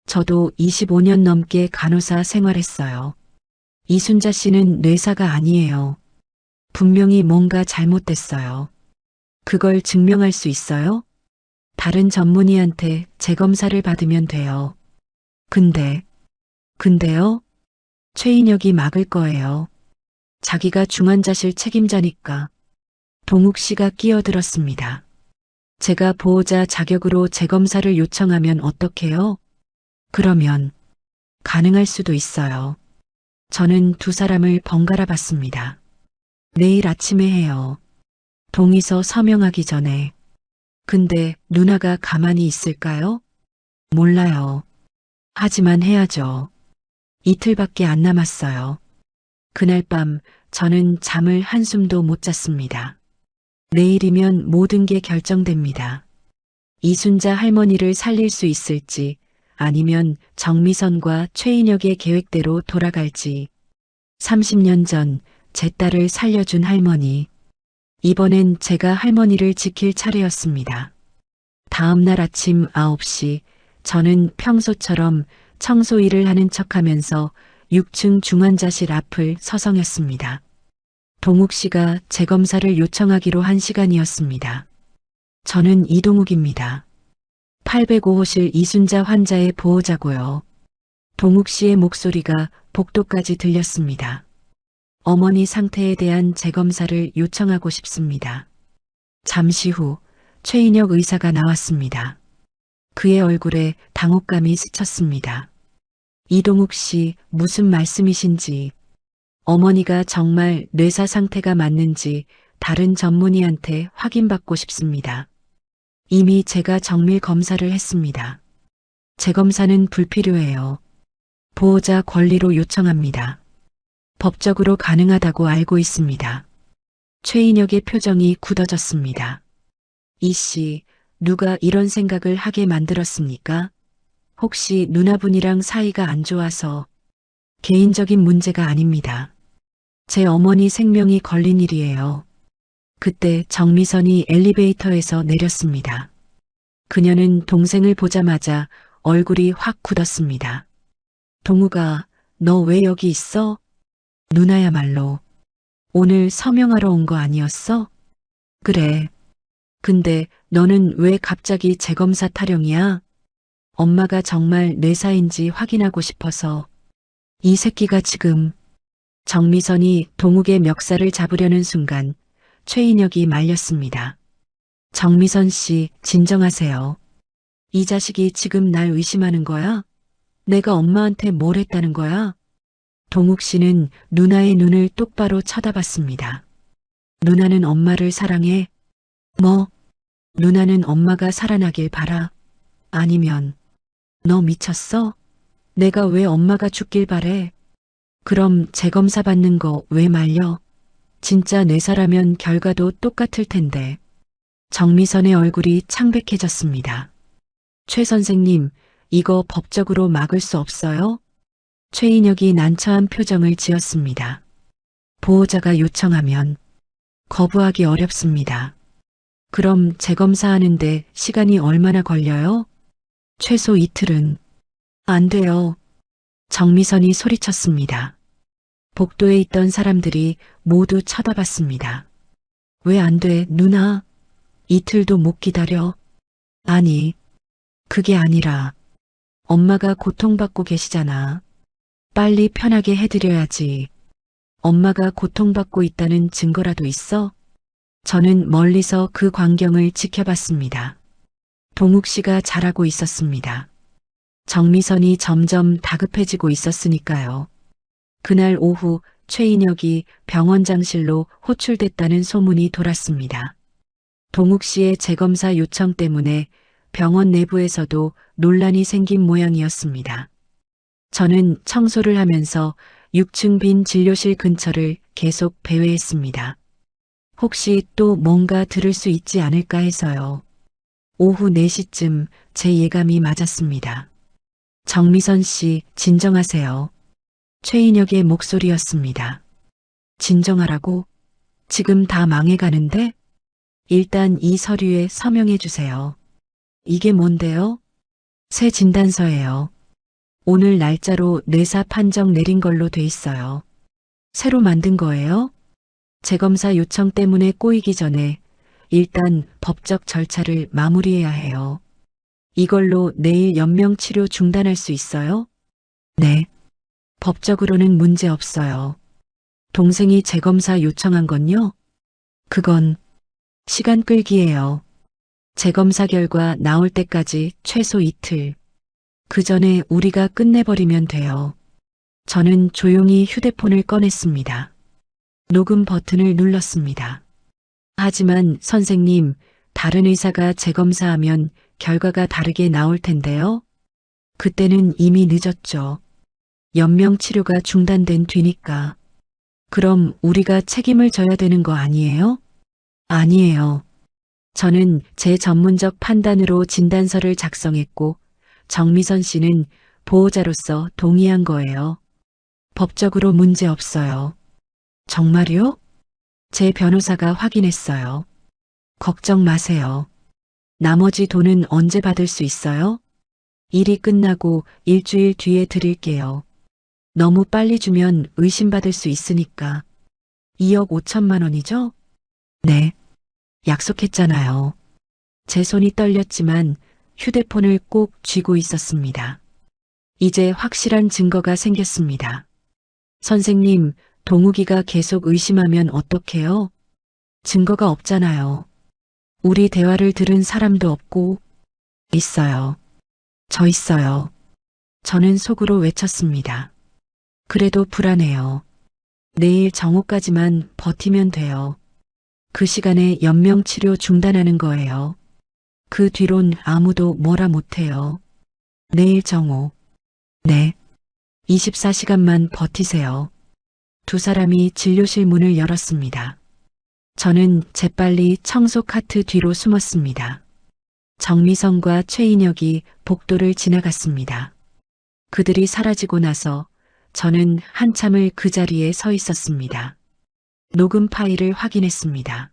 저도 25년 넘게 간호사 생활했어요. 이순자 씨는 뇌사가 아니에요. 분명히 뭔가 잘못됐어요. 그걸 증명할 수 있어요? 다른 전문의한테 재검사를 받으면 돼요. 근데요? 최인혁이 막을 거예요. 자기가 중환자실 책임자니까. 동욱 씨가 끼어들었습니다. 제가 보호자 자격으로 재검사를 요청하면 어떡해요? 그러면 가능할 수도 있어요. 저는 두 사람을 번갈아 봤습니다. 내일 아침에 해요. 동의서 서명하기 전에. 근데 누나가 가만히 있을까요? 몰라요. 하지만 해야죠. 이틀밖에 안 남았어요. 그날 밤 저는 잠을 한숨도 못 잤습니다. 내일이면 모든 게 결정됩니다. 이순자 할머니를 살릴 수 있을지 아니면 정미선과 최인혁의 계획대로 돌아갈지. 30년 전 제 딸을 살려준 할머니. 이번엔 제가 할머니를 지킬 차례였습니다. 다음 날 아침 9시 저는 평소처럼 청소 일을 하는 척하면서 6층 중환자실 앞을 서성였습니다. 동욱 씨가 재검사를 요청하기로 한 시간이었습니다. 저는 이동욱입니다. 805호실 이순자 환자의 보호자고요. 동욱 씨의 목소리가 복도까지 들렸습니다. 어머니 상태에 대한 재검사를 요청하고 싶습니다. 잠시 후 최인혁 의사가 나왔습니다. 그의 얼굴에 당혹감이 스쳤습니다. 이동욱 씨, 무슨 말씀이신지, 어머니가 정말 뇌사 상태가 맞는지 다른 전문의한테 확인받고 싶습니다. 이미 제가 정밀 검사를 했습니다. 재검사는 불필요해요. 보호자 권리로 요청합니다. 법적으로 가능하다고 알고 있습니다. 최인혁의 표정이 굳어졌습니다. 이 씨, 누가 이런 생각을 하게 만들었습니까? 혹시 누나분이랑 사이가 안 좋아서. 개인적인 문제가 아닙니다. 제 어머니 생명이 걸린 일이에요. 그때 정미선이 엘리베이터에서 내렸습니다. 그녀는 동생을 보자마자 얼굴이 확 굳었습니다. 동욱아, 너 왜 여기 있어? 누나야말로. 오늘 서명하러 온 거 아니었어? 그래. 근데 너는 왜 갑자기 재검사 타령이야? 엄마가 정말 뇌사인지 확인하고 싶어서. 이 새끼가 지금. 정미선이 동욱의 멱살을 잡으려는 순간 최인혁이 말렸습니다. 정미선 씨, 진정하세요. 이 자식이 지금 날 의심하는 거야? 내가 엄마한테 뭘 했다는 거야? 동욱 씨는 누나의 눈을 똑바로 쳐다봤습니다. 누나는 엄마를 사랑해? 뭐? 누나는 엄마가 살아나길 바라? 아니면 너 미쳤어? 내가 왜 엄마가 죽길 바래? 그럼 재검사 받는 거 왜 말려? 진짜 뇌사라면 결과도 똑같을 텐데. 정미선의 얼굴이 창백해졌습니다. 최 선생님, 이거 법적으로 막을 수 없어요? 최인혁이 난처한 표정을 지었습니다. 보호자가 요청하면 거부하기 어렵습니다. 그럼 재검사하는데 시간이 얼마나 걸려요? 최소 이틀은. 안 돼요. 정미선이 소리쳤습니다. 복도에 있던 사람들이 모두 쳐다봤습니다. 왜 안 돼, 누나? 이틀도 못 기다려. 아니, 그게 아니라 엄마가 고통받고 계시잖아. 빨리 편하게 해드려야지. 엄마가 고통받고 있다는 증거라도 있어? 저는 멀리서 그 광경을 지켜봤습니다. 동욱 씨가 잘하고 있었습니다. 정미선이 점점 다급해지고 있었으니까요. 그날 오후 최인혁이 병원장실로 호출됐다는 소문이 돌았습니다. 동욱 씨의 재검사 요청 때문에 병원 내부에서도 논란이 생긴 모양이었습니다. 저는 청소를 하면서 6층 빈 진료실 근처를 계속 배회했습니다. 혹시 또 뭔가 들을 수 있지 않을까 해서요. 오후 4시쯤 제 예감이 맞았습니다. 정미선 씨, 진정하세요. 최인혁의 목소리였습니다. 진정하라고? 지금 다 망해가는데? 일단 이 서류에 서명해 주세요. 이게 뭔데요? 새 진단서예요. 오늘 날짜로 뇌사 판정 내린 걸로 돼 있어요. 새로 만든 거예요? 재검사 요청 때문에 꼬이기 전에 일단 법적 절차를 마무리해야 해요. 이걸로 내일 연명치료 중단할 수 있어요? 네. 법적으로는 문제 없어요. 동생이 재검사 요청한 건요? 그건 시간 끌기예요. 재검사 결과 나올 때까지 최소 이틀. 그 전에 우리가 끝내버리면 돼요. 저는 조용히 휴대폰을 꺼냈습니다. 녹음 버튼을 눌렀습니다. 하지만 선생님, 다른 의사가 재검사하면 결과가 다르게 나올 텐데요. 그때는 이미 늦었죠. 연명 치료가 중단된 뒤니까. 그럼 우리가 책임을 져야 되는 거 아니에요? 아니에요. 저는 제 전문적 판단으로 진단서를 작성했고 정미선 씨는 보호자로서 동의한 거예요. 법적으로 문제 없어요. 정말요? 제 변호사가 확인했어요. 걱정 마세요. 나머지 돈은 언제 받을 수 있어요? 일이 끝나고 일주일 뒤에 드릴게요. 너무 빨리 주면 의심받을 수 있으니까. 2억 5천만 원이죠? 네. 약속했잖아요. 제 손이 떨렸지만 휴대폰을 꼭 쥐고 있었습니다. 이제 확실한 증거가 생겼습니다. 선생님, 동욱이가 계속 의심하면 어떡해요? 증거가 없잖아요. 우리 대화를 들은 사람도 없고. 있어요. 저 있어요. 저는 속으로 외쳤습니다. 그래도 불안해요. 내일 정오까지만 버티면 돼요. 그 시간에 연명치료 중단하는 거예요. 그 뒤론 아무도 뭐라 못해요. 내일 정오. 네. 24시간만 버티세요. 두 사람이 진료실 문을 열었습니다. 저는 재빨리 청소 카트 뒤로 숨었습니다. 정미선과 최인혁이 복도를 지나갔습니다. 그들이 사라지고 나서 저는 한참을 그 자리에 서 있었습니다. 녹음 파일을 확인했습니다.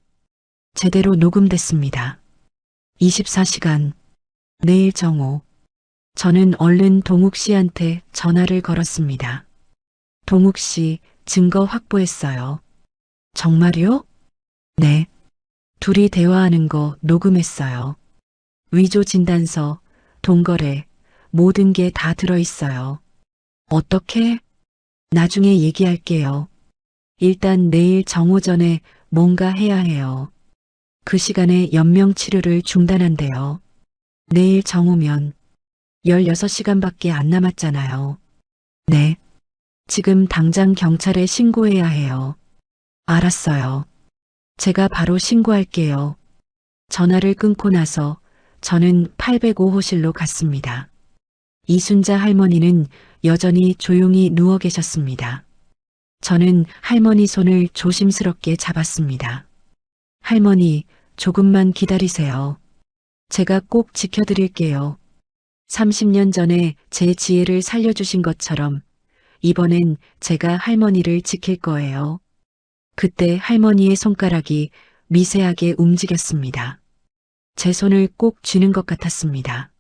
제대로 녹음됐습니다. 24시간, 내일 정오. 저는 얼른 동욱 씨한테 전화를 걸었습니다. 동욱 씨, 증거 확보했어요. 정말요? 네. 둘이 대화하는 거 녹음했어요. 위조 진단서, 동거래, 모든 게 다 들어있어요. 어떻게? 나중에 얘기할게요. 일단 내일 정오 전에 뭔가 해야 해요. 그 시간에 연명치료를 중단한대요. 내일 정오면 16시간밖에 안 남았잖아요. 네. 지금 당장 경찰에 신고해야 해요. 알았어요. 제가 바로 신고할게요. 전화를 끊고 나서 저는 805호실로 갔습니다. 이순자 할머니는 여전히 조용히 누워 계셨습니다. 저는 할머니 손을 조심스럽게 잡았습니다. 할머니, 조금만 기다리세요. 제가 꼭 지켜드릴게요. 30년 전에 제 지혜를 살려주신 것처럼 이번엔 제가 할머니를 지킬 거예요. 그때 할머니의 손가락이 미세하게 움직였습니다. 제 손을 꼭 쥐는 것 같았습니다.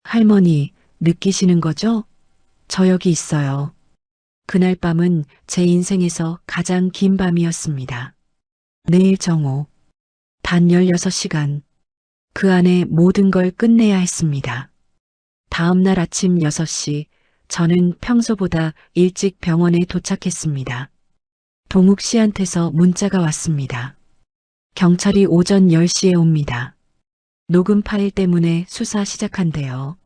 할머니, 느끼시는 거죠? 저 여기 있어요. 그날 밤은 제 인생에서 가장 긴 밤이었습니다. 내일 정오. 단 16시간. 그 안에 모든 걸 끝내야 했습니다. 다음 날 아침 6시, 저는 평소보다 일찍 병원에 도착했습니다. 동욱 씨한테서 문자가 왔습니다. 경찰이 오전 10시에 옵니다. 녹음 파일 때문에 수사 시작한대요.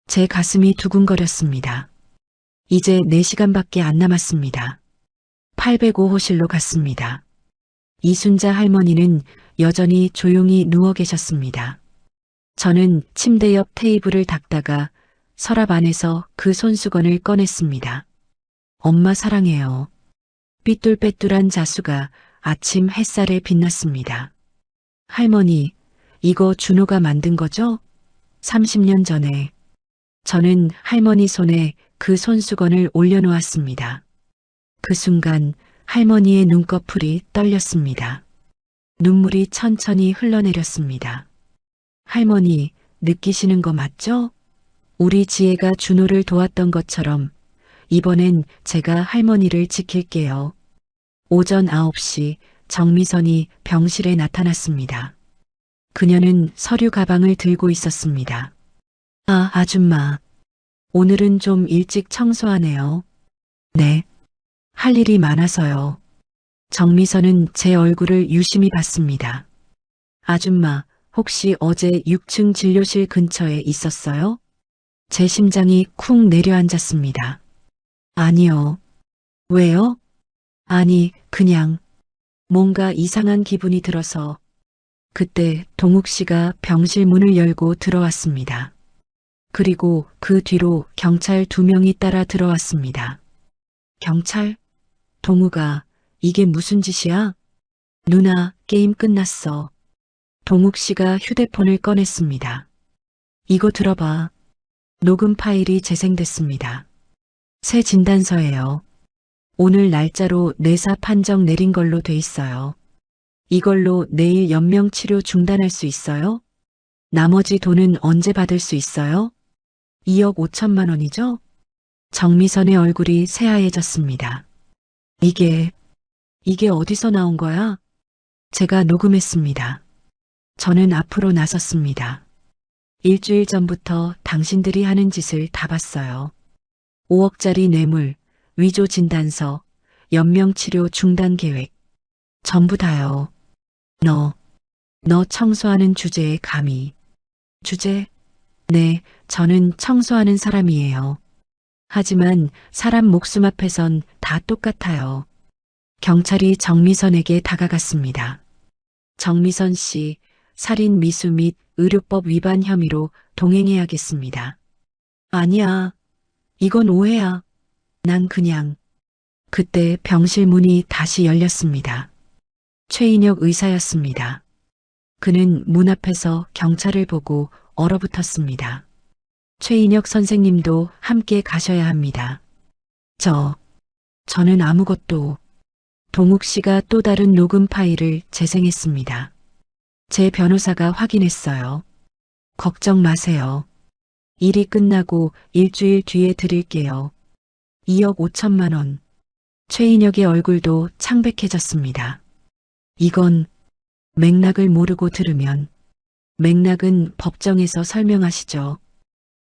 제 가슴이 두근거렸습니다. 이제 4시간밖에 안 남았습니다. 805호실로 갔습니다. 이순자 할머니는 여전히 조용히 누워 계셨습니다. 저는 침대 옆 테이블을 닦다가 서랍 안에서 그 손수건을 꺼냈습니다. 엄마 사랑해요. 삐뚤빼뚤한 자수가 아침 햇살에 빛났습니다. 할머니, 이거 준호가 만든 거죠? 30년 전에. 저는 할머니 손에 그 손수건을 올려놓았습니다. 그 순간 할머니의 눈꺼풀이 떨렸습니다. 눈물이 천천히 흘러내렸습니다. 할머니, 느끼시는 거 맞죠? 우리 지혜가 준호를 도왔던 것처럼 이번엔 제가 할머니를 지킬게요. 오전 9시 정미선이 병실에 나타났습니다. 그녀는 서류 가방을 들고 있었습니다. 아, 아줌마. 오늘은 좀 일찍 청소하네요. 네. 할 일이 많아서요. 정미선은 제 얼굴을 유심히 봤습니다. 아줌마, 혹시 어제 6층 진료실 근처에 있었어요? 제 심장이 쿵 내려앉았습니다. 아니요. 왜요? 아니, 그냥 뭔가 이상한 기분이 들어서. 그때 동욱 씨가 병실 문을 열고 들어왔습니다. 그리고 그 뒤로 경찰 2명이 따라 들어왔습니다. 경찰? 동욱아, 이게 무슨 짓이야? 누나, 게임 끝났어. 동욱 씨가 휴대폰을 꺼냈습니다. 이거 들어봐. 녹음 파일이 재생됐습니다. 새 진단서예요. 오늘 날짜로 뇌사 판정 내린 걸로 돼 있어요. 이걸로 내일 연명치료 중단할 수 있어요? 나머지 돈은 언제 받을 수 있어요? 2억 5천만 원이죠? 정미선의 얼굴이 새하얘졌습니다. 이게 어디서 나온 거야? 제가 녹음했습니다. 저는 앞으로 나섰습니다. 일주일 전부터 당신들이 하는 짓을 다 봤어요. 5억짜리 뇌물, 위조 진단서, 연명치료 중단 계획. 전부 다요. 너 청소하는 주제에 감히. 주제? 네, 저는 청소하는 사람이에요. 하지만 사람 목숨 앞에선 다 똑같아요. 경찰이 정미선에게 다가갔습니다. 정미선 씨, 살인 미수 및 의료법 위반 혐의로 동행해야겠습니다. 아니야. 이건 오해야. 난 그냥. 그때 병실 문이 다시 열렸습니다. 최인혁 의사였습니다. 그는 문 앞에서 경찰을 보고 얼어붙었습니다. 최인혁 선생님도 함께 가셔야 합니다. 저는 아무것도. 동욱 씨가 또 다른 녹음 파일을 재생했습니다. 제 변호사가 확인했어요. 걱정 마세요. 일이 끝나고 일주일 뒤에 드릴게요. 2억 5천만 원. 최인혁의 얼굴도 창백해졌습니다. 이건 맥락을 모르고 들으면. 맥락은 법정에서 설명하시죠.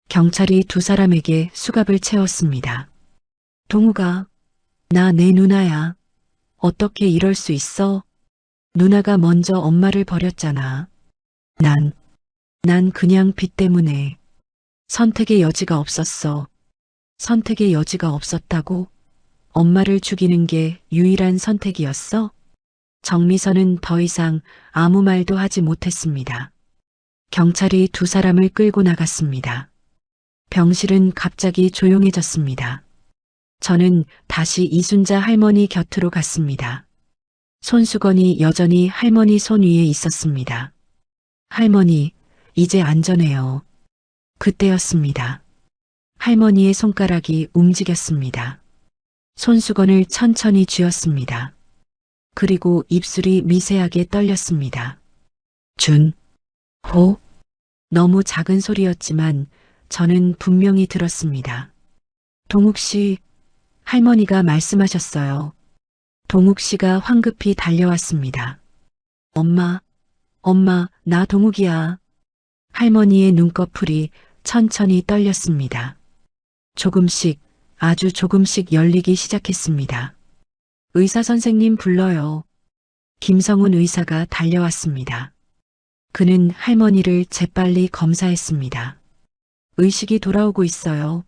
경찰이 2사람에게 수갑을 채웠습니다. 동욱아, 나 내 누나야. 어떻게 이럴 수 있어? 누나가 먼저 엄마를 버렸잖아. 난 그냥 빚 때문에. 선택의 여지가 없었어. 선택의 여지가 없었다고? 엄마를 죽이는 게 유일한 선택이었어? 정미선은 더 이상 아무 말도 하지 못했습니다. 경찰이 2사람을 끌고 나갔습니다. 병실은 갑자기 조용해졌습니다. 저는 다시 이순자 할머니 곁으로 갔습니다. 손수건이 여전히 할머니 손 위에 있었습니다. 할머니, 이제 안전해요. 그때였습니다. 할머니의 손가락이 움직였습니다. 손수건을 천천히 쥐었습니다. 그리고 입술이 미세하게 떨렸습니다. 호? 너무 작은 소리였지만 저는 분명히 들었습니다. 동욱 씨, 할머니가 말씀하셨어요. 동욱 씨가 황급히 달려왔습니다. 엄마, 나 동욱이야. 할머니의 눈꺼풀이 천천히 떨렸습니다. 조금씩, 아주 조금씩 열리기 시작했습니다. 의사 선생님 불러요. 김성훈 의사가 달려왔습니다. 그는 할머니를 재빨리 검사했습니다. 의식이 돌아오고 있어요.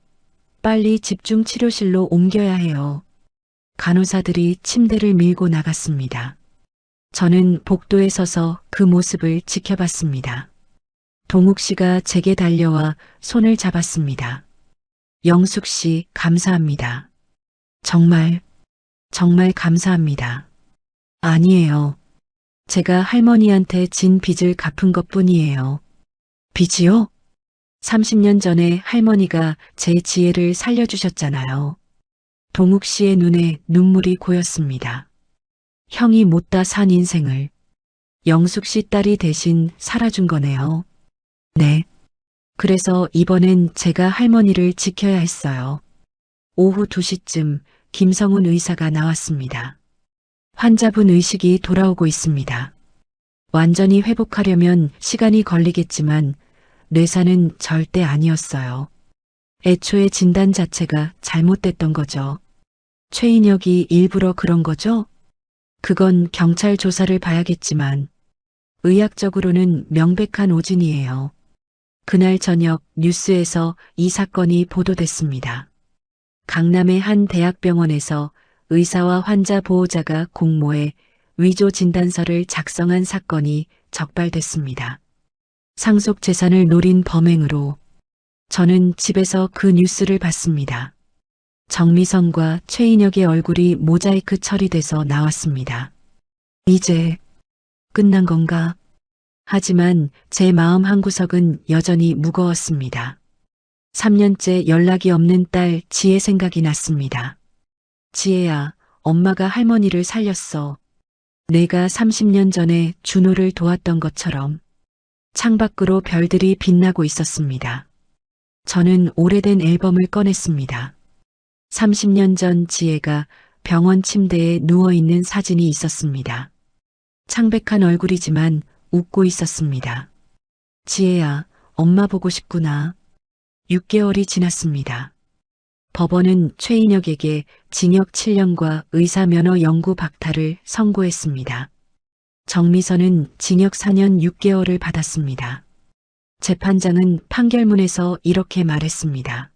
빨리 집중 치료실로 옮겨야 해요. 간호사들이 침대를 밀고 나갔습니다. 저는 복도에 서서 그 모습을 지켜봤습니다. 동욱 씨가 제게 달려와 손을 잡았습니다. 영숙 씨, 감사합니다. 정말 감사합니다. 아니에요. 제가 할머니한테 진 빚을 갚은 것뿐이에요. 빚이요? 30년 전에 할머니가 제 지혜를 살려주셨잖아요. 동욱 씨의 눈에 눈물이 고였습니다. 형이 못다 산 인생을 영숙 씨 딸이 대신 살아준 거네요. 네. 그래서 이번엔 제가 할머니를 지켜야 했어요. 오후 2시쯤 김성훈 의사가 나왔습니다. 환자분 의식이 돌아오고 있습니다. 완전히 회복하려면 시간이 걸리겠지만 뇌사는 절대 아니었어요. 애초에 진단 자체가 잘못됐던 거죠. 최인혁이 일부러 그런 거죠? 그건 경찰 조사를 봐야겠지만 의학적으로는 명백한 오진이에요. 그날 저녁 뉴스에서 이 사건이 보도됐습니다. 강남의 한 대학병원에서 의사와 환자 보호자가 공모해 위조 진단서를 작성한 사건이 적발됐습니다. 상속 재산을 노린 범행으로 저는 집에서 그 뉴스를 봤습니다. 정미선과 최인혁의 얼굴이 모자이크 처리돼서 나왔습니다. 이제 끝난 건가? 하지만 제 마음 한구석은 여전히 무거웠습니다. 3년째 연락이 없는 딸 지혜 생각이 났습니다. 지혜야, 엄마가 할머니를 살렸어. 내가 30년 전에 준호를 도왔던 것처럼. 창밖으로 별들이 빛나고 있었습니다. 저는 오래된 앨범을 꺼냈습니다. 30년 전 지혜가 병원 침대에 누워있는 사진이 있었습니다. 창백한 얼굴이지만 웃고 있었습니다. 지혜야, 엄마 보고 싶구나. 6개월이 지났습니다. 법원은 최인혁에게 징역 7년과 의사면허 영구 박탈을 선고했습니다. 정미선은 징역 4년 6개월을 받았습니다. 재판장은 판결문에서 이렇게 말했습니다.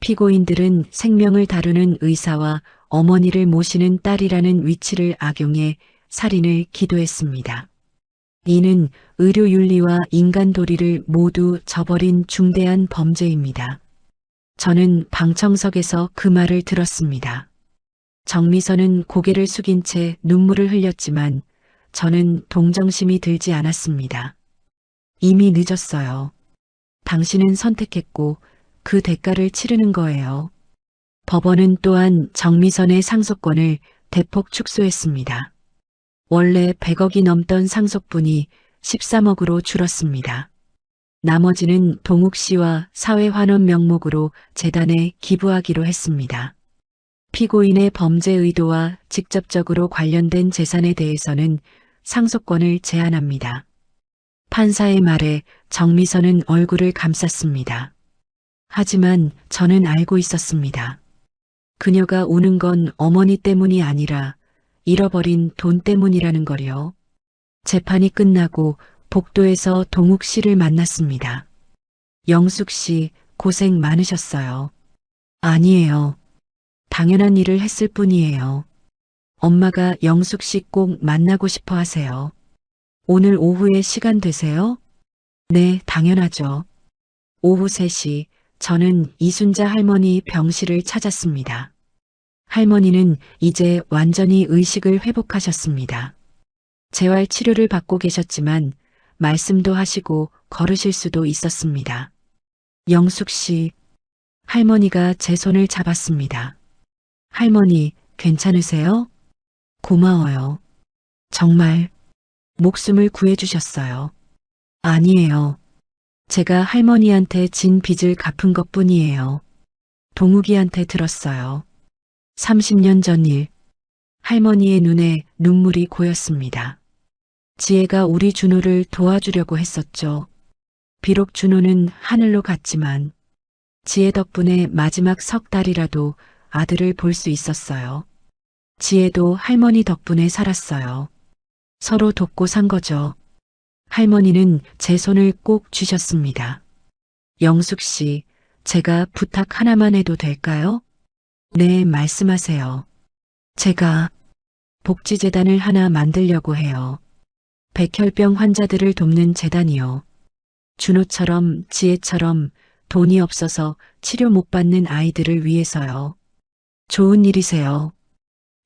피고인들은 생명을 다루는 의사와 어머니를 모시는 딸이라는 위치를 악용해 살인을 기도했습니다. 이는 의료윤리와 인간 도리를 모두 저버린 중대한 범죄입니다. 저는 방청석에서 그 말을 들었습니다. 정미선은 고개를 숙인 채 눈물을 흘렸지만 저는 동정심이 들지 않았습니다. 이미 늦었어요. 당신은 선택했고 그 대가를 치르는 거예요. 법원은 또한 정미선의 상속권을 대폭 축소했습니다. 원래 100억이 넘던 상속분이 13억으로 줄었습니다. 나머지는 동욱 씨와 사회환원 명목으로 재단에 기부하기로 했습니다. 피고인의 범죄 의도와 직접적으로 관련된 재산에 대해서는 상속권을 제한합니다. 판사의 말에 정미선은 얼굴을 감쌌습니다. 하지만 저는 알고 있었습니다. 그녀가 우는 건 어머니 때문이 아니라 잃어버린 돈 때문이라는 걸요. 재판이 끝나고 복도에서 동욱 씨를 만났습니다. 영숙 씨, 고생 많으셨어요. 아니에요. 당연한 일을 했을 뿐이에요. 엄마가 영숙 씨 꼭 만나고 싶어 하세요. 오늘 오후에 시간 되세요? 네, 당연하죠. 오후 3시 저는 이순자 할머니 병실을 찾았습니다. 할머니는 이제 완전히 의식을 회복하셨습니다. 재활 치료를 받고 계셨지만 말씀도 하시고 걸으실 수도 있었습니다. 영숙 씨, 할머니가 제 손을 잡았습니다. 할머니, 괜찮으세요? 고마워요. 정말 목숨을 구해주셨어요. 아니에요. 제가 할머니한테 진 빚을 갚은 것뿐이에요. 동욱이한테 들었어요. 30년 전 일. 할머니의 눈에 눈물이 고였습니다. 지혜가 우리 준호를 도와주려고 했었죠. 비록 준호는 하늘로 갔지만 지혜 덕분에 마지막 석 달이라도 아들을 볼 수 있었어요. 지혜도 할머니 덕분에 살았어요. 서로 돕고 산 거죠. 할머니는 제 손을 꼭 쥐셨습니다. 영숙 씨, 제가 부탁 하나만 해도 될까요? 네, 말씀하세요. 제가 복지재단을 하나 만들려고 해요. 백혈병 환자들을 돕는 재단이요. 준호처럼 지혜처럼 돈이 없어서 치료 못 받는 아이들을 위해서요. 좋은 일이세요.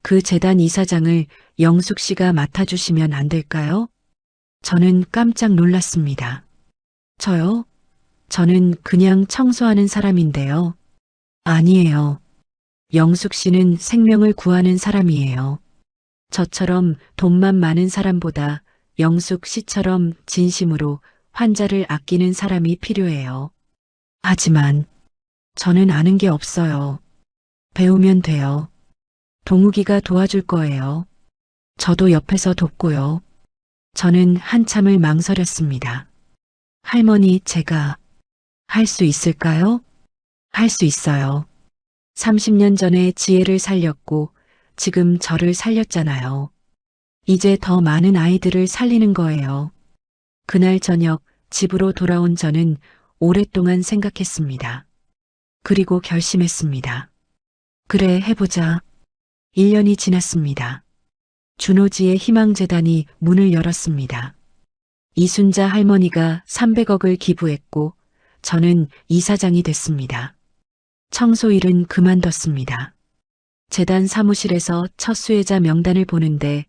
그 재단 이사장을 영숙 씨가 맡아주시면 안 될까요? 저는 깜짝 놀랐습니다. 저요? 저는 그냥 청소하는 사람인데요. 아니에요. 영숙 씨는 생명을 구하는 사람이에요. 저처럼 돈만 많은 사람보다 영숙 씨처럼 진심으로 환자를 아끼는 사람이 필요해요. 하지만 저는 아는 게 없어요. 배우면 돼요. 동욱이가 도와줄 거예요. 저도 옆에서 돕고요. 저는 한참을 망설였습니다. 할머니, 제가 할 수 있을까요? 할 수 있어요. 30년 전에 지혜를 살렸고 지금 저를 살렸잖아요. 이제 더 많은 아이들을 살리는 거예요. 그날 저녁 집으로 돌아온 저는 오랫동안 생각했습니다. 그리고 결심했습니다. 그래, 해보자. 1년이 지났습니다. 준호지의 희망재단이 문을 열었습니다. 이순자 할머니가 300억을 기부했고 저는 이사장이 됐습니다. 청소일은 그만뒀습니다. 재단 사무실에서 첫 수혜자 명단을 보는데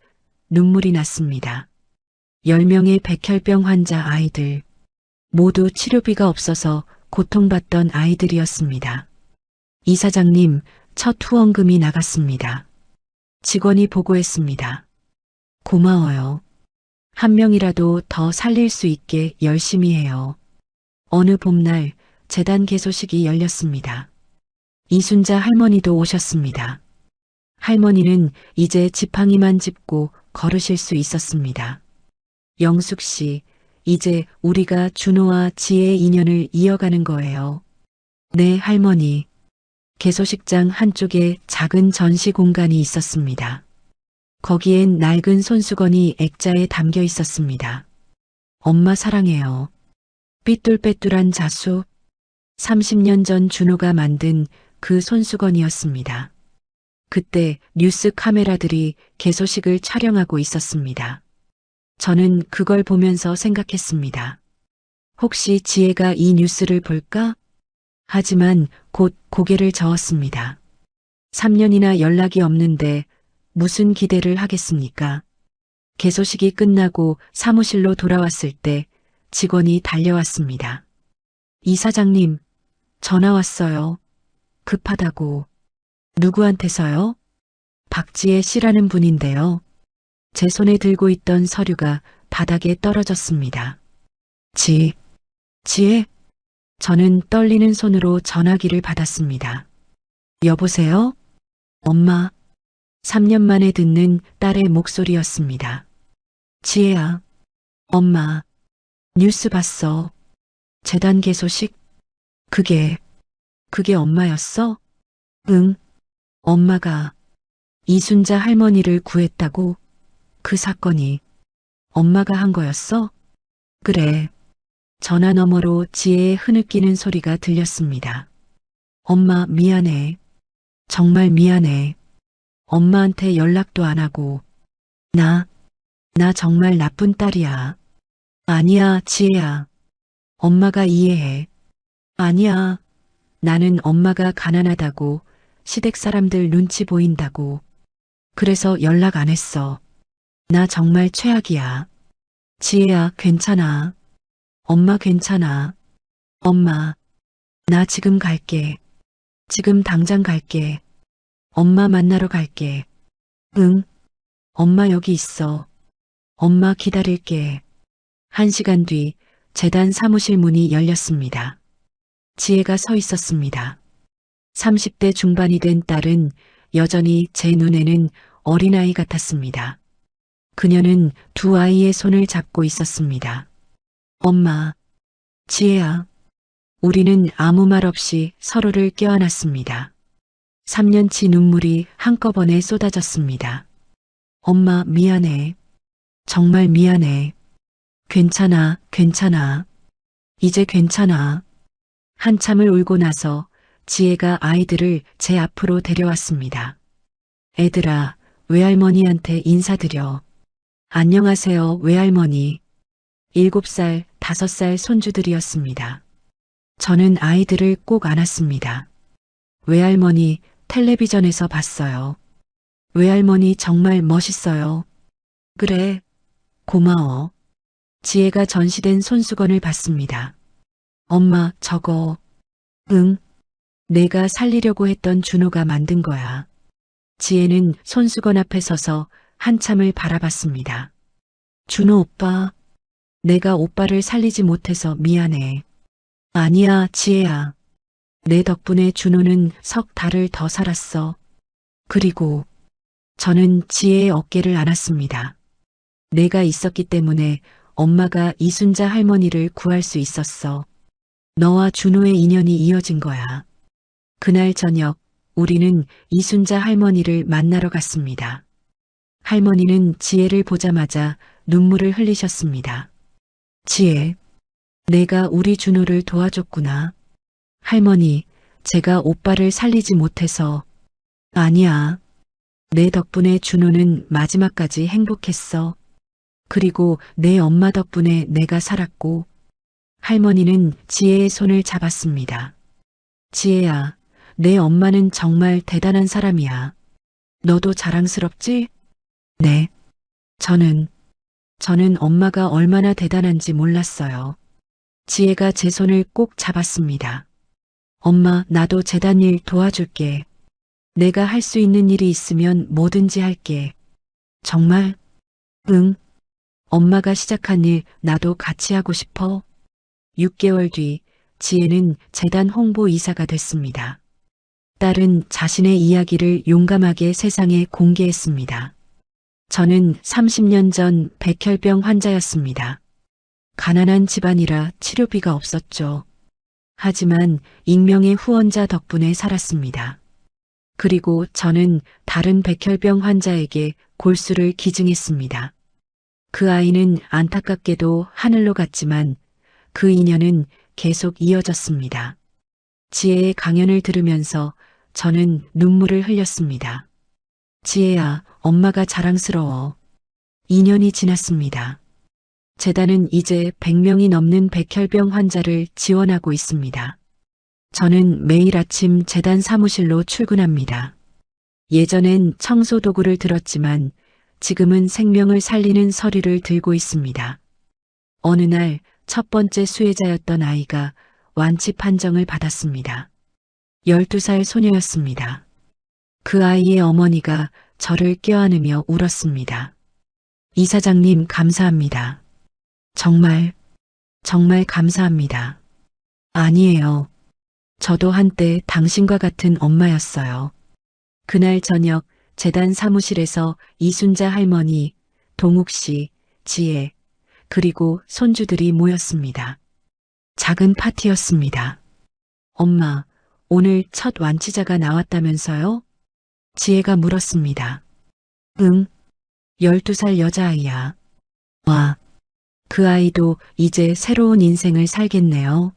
눈물이 났습니다. 10명의 백혈병 환자 아이들, 모두 치료비가 없어서 고통받던 아이들이었습니다. 이사장님, 첫 후원금이 나갔습니다. 직원이 보고했습니다. 고마워요. 한 명이라도 더 살릴 수 있게 열심히 해요. 어느 봄날 재단 개소식이 열렸습니다. 이순자 할머니도 오셨습니다. 할머니는 이제 지팡이만 짚고 걸으실 수 있었습니다. 영숙 씨, 이제 우리가 준호와 지혜의 인연을 이어가는 거예요. 네, 할머니. 개소식장 한쪽에 작은 전시 공간이 있었습니다. 거기엔 낡은 손수건이 액자에 담겨 있었습니다. 엄마 사랑해요. 삐뚤빼뚤한 자수. 30년 전 준호가 만든 그 손수건이었습니다. 그때 뉴스 카메라들이 개소식을 촬영하고 있었습니다. 저는 그걸 보면서 생각했습니다. 혹시 지혜가 이 뉴스를 볼까? 하지만 곧 고개를 저었습니다. 3년이나 연락이 없는데 무슨 기대를 하겠습니까? 개소식이 끝나고 사무실로 돌아왔을 때 직원이 달려왔습니다. 이사장님, 전화 왔어요. 급하다고. 누구한테서요? 박지혜 씨라는 분인데요. 제 손에 들고 있던 서류가 바닥에 떨어졌습니다. 지혜? 저는 떨리는 손으로 전화기를 받았습니다. 여보세요? 엄마. 3년 만에 듣는 딸의 목소리였습니다. 지혜야. 엄마. 뉴스 봤어. 재단 개소식? 그게 엄마였어? 응. 엄마가 이순자 할머니를 구했다고? 그 사건이 엄마가 한 거였어? 그래. 전화 너머로 지혜의 흐느끼는 소리가 들렸습니다. 엄마, 미안해. 정말 미안해. 엄마한테 연락도 안 하고. 나 정말 나쁜 딸이야. 아니야, 지혜야. 엄마가 이해해. 아니야. 나는 엄마가 가난하다고, 시댁 사람들 눈치 보인다고. 그래서 연락 안 했어. 나 정말 최악이야. 지혜야, 괜찮아. 엄마 괜찮아. 엄마, 나 지금 갈게. 지금 당장 갈게. 엄마 만나러 갈게. 응. 엄마 여기 있어. 엄마 기다릴게. 1시간 뒤 재단 사무실 문이 열렸습니다. 지혜가 서 있었습니다. 30대 중반이 된 딸은 여전히 제 눈에는 어린아이 같았습니다. 그녀는 두 아이의 손을 잡고 있었습니다. 엄마, 지혜야. 우리는 아무 말 없이 서로를 껴안았습니다. 3년치 눈물이 한꺼번에 쏟아졌습니다. 엄마, 미안해. 정말 미안해. 괜찮아. 이제 괜찮아. 한참을 울고 나서 지혜가 아이들을 제 앞으로 데려왔습니다. 애들아, 외할머니한테 인사드려. 안녕하세요, 외할머니. 7살, 5살 손주들이었습니다. 저는 아이들을 꼭 안았습니다. 외할머니, 텔레비전에서 봤어요. 외할머니 정말 멋있어요. 그래, 고마워. 지혜가 전시된 손수건을 받습니다. 엄마, 저거. 응, 내가 살리려고 했던 준호가 만든 거야. 지혜는 손수건 앞에 서서 한참을 바라봤습니다. 준호 오빠, 내가 오빠를 살리지 못해서 미안해. 아니야, 지혜야. 내 덕분에 준호는 석 달을 더 살았어. 그리고 저는 지혜의 어깨를 안았습니다. 내가 있었기 때문에 엄마가 이순자 할머니를 구할 수 있었어. 너와 준호의 인연이 이어진 거야. 그날 저녁 우리는 이순자 할머니를 만나러 갔습니다. 할머니는 지혜를 보자마자 눈물을 흘리셨습니다. 지혜, 내가 우리 준호를 도와줬구나. 할머니, 제가 오빠를 살리지 못해서. 아니야. 내 덕분에 준호는 마지막까지 행복했어. 그리고 내 엄마 덕분에 내가 살았고. 할머니는 지혜의 손을 잡았습니다. 지혜야, 내 엄마는 정말 대단한 사람이야. 너도 자랑스럽지? 네. 저는 엄마가 얼마나 대단한지 몰랐어요. 지혜가 제 손을 꼭 잡았습니다. 엄마, 나도 재단 일 도와줄게. 내가 할 수 있는 일이 있으면 뭐든지 할게. 정말? 응. 엄마가 시작한 일 나도 같이 하고 싶어. 6개월 뒤 지혜는 재단 홍보이사가 됐습니다. 딸은 자신의 이야기를 용감하게 세상에 공개했습니다. 저는 30년 전 백혈병 환자였습니다. 가난한 집안이라 치료비가 없었죠. 하지만 익명의 후원자 덕분에 살았습니다. 그리고 저는 다른 백혈병 환자에게 골수를 기증했습니다. 그 아이는 안타깝게도 하늘로 갔지만 그 인연은 계속 이어졌습니다. 지혜의 강연을 들으면서 저는 눈물을 흘렸습니다. 지혜야, 엄마가 자랑스러워. 2년이 지났습니다. 재단은 이제 100명이 넘는 백혈병 환자를 지원하고 있습니다. 저는 매일 아침 재단 사무실로 출근합니다. 예전엔 청소 도구를 들었지만 지금은 생명을 살리는 서류를 들고 있습니다. 어느 날 첫 번째 수혜자였던 아이가 완치 판정을 받았습니다. 12살 소녀였습니다. 그 아이의 어머니가 저를 껴안으며 울었습니다. 이사장님 감사합니다. 정말 감사합니다. 아니에요. 저도 한때 당신과 같은 엄마였어요. 그날 저녁 재단 사무실에서 이순자 할머니, 동욱 씨, 지혜, 그리고 손주들이 모였습니다. 작은 파티였습니다. 엄마, 오늘 첫 완치자가 나왔다면서요? 지혜가 물었습니다. 응, 12살 여자아이야. 와, 그 아이도 이제 새로운 인생을 살겠네요.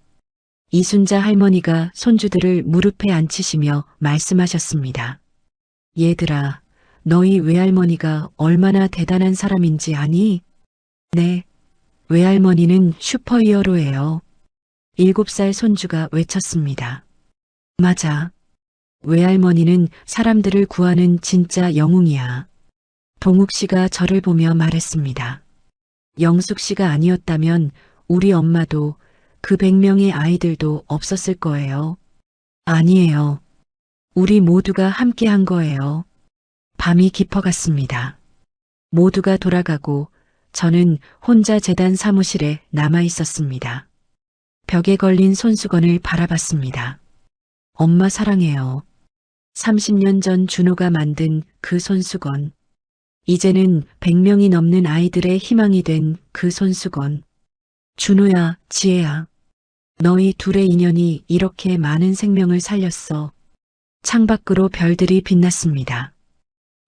이순자 할머니가 손주들을 무릎에 앉히시며 말씀하셨습니다. 얘들아, 너희 외할머니가 얼마나 대단한 사람인지 아니? 네, 외할머니는 슈퍼히어로예요. 7살 손주가 외쳤습니다. 맞아. 외할머니는 사람들을 구하는 진짜 영웅이야. 동욱 씨가 저를 보며 말했습니다. 영숙 씨가 아니었다면 우리 엄마도 그 100명의 아이들도 없었을 거예요. 아니에요. 우리 모두가 함께 한 거예요. 밤이 깊어갔습니다. 모두가 돌아가고 저는 혼자 재단 사무실에 남아 있었습니다. 벽에 걸린 손수건을 바라봤습니다. 엄마 사랑해요. 30년 전 준호가 만든 그 손수건. 이제는 100명이 넘는 아이들의 희망이 된 그 손수건. 준호야, 지혜야. 너희 둘의 인연이 이렇게 많은 생명을 살렸어. 창밖으로 별들이 빛났습니다.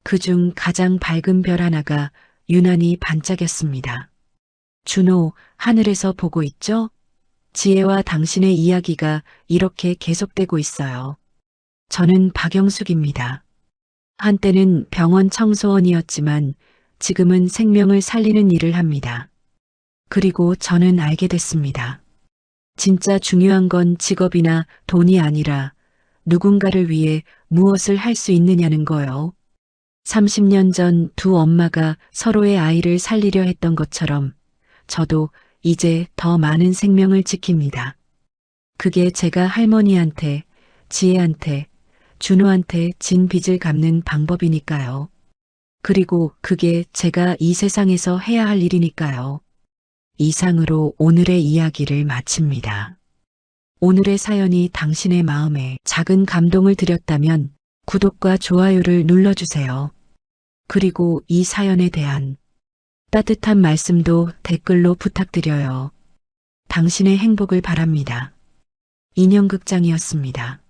그중 가장 밝은 별 하나가 유난히 반짝였습니다. 준호, 하늘에서 보고 있죠? 지혜와 당신의 이야기가 이렇게 계속되고 있어요. 저는 박영숙입니다. 한때는 병원 청소원이었지만 지금은 생명을 살리는 일을 합니다. 그리고 저는 알게 됐습니다. 진짜 중요한 건 직업이나 돈이 아니라 누군가를 위해 무엇을 할 수 있느냐는 거요. 30년 전 두 엄마가 서로의 아이를 살리려 했던 것처럼 저도 이제 더 많은 생명을 지킵니다. 그게 제가 할머니한테, 지혜한테, 준호한테 진 빚을 갚는 방법이니까요. 그리고 그게 제가 이 세상에서 해야 할 일이니까요. 이상으로 오늘의 이야기를 마칩니다. 오늘의 사연이 당신의 마음에 작은 감동을 드렸다면 구독과 좋아요를 눌러주세요. 그리고 이 사연에 대한 따뜻한 말씀도 댓글로 부탁드려요. 당신의 행복을 바랍니다. 인형극장이었습니다.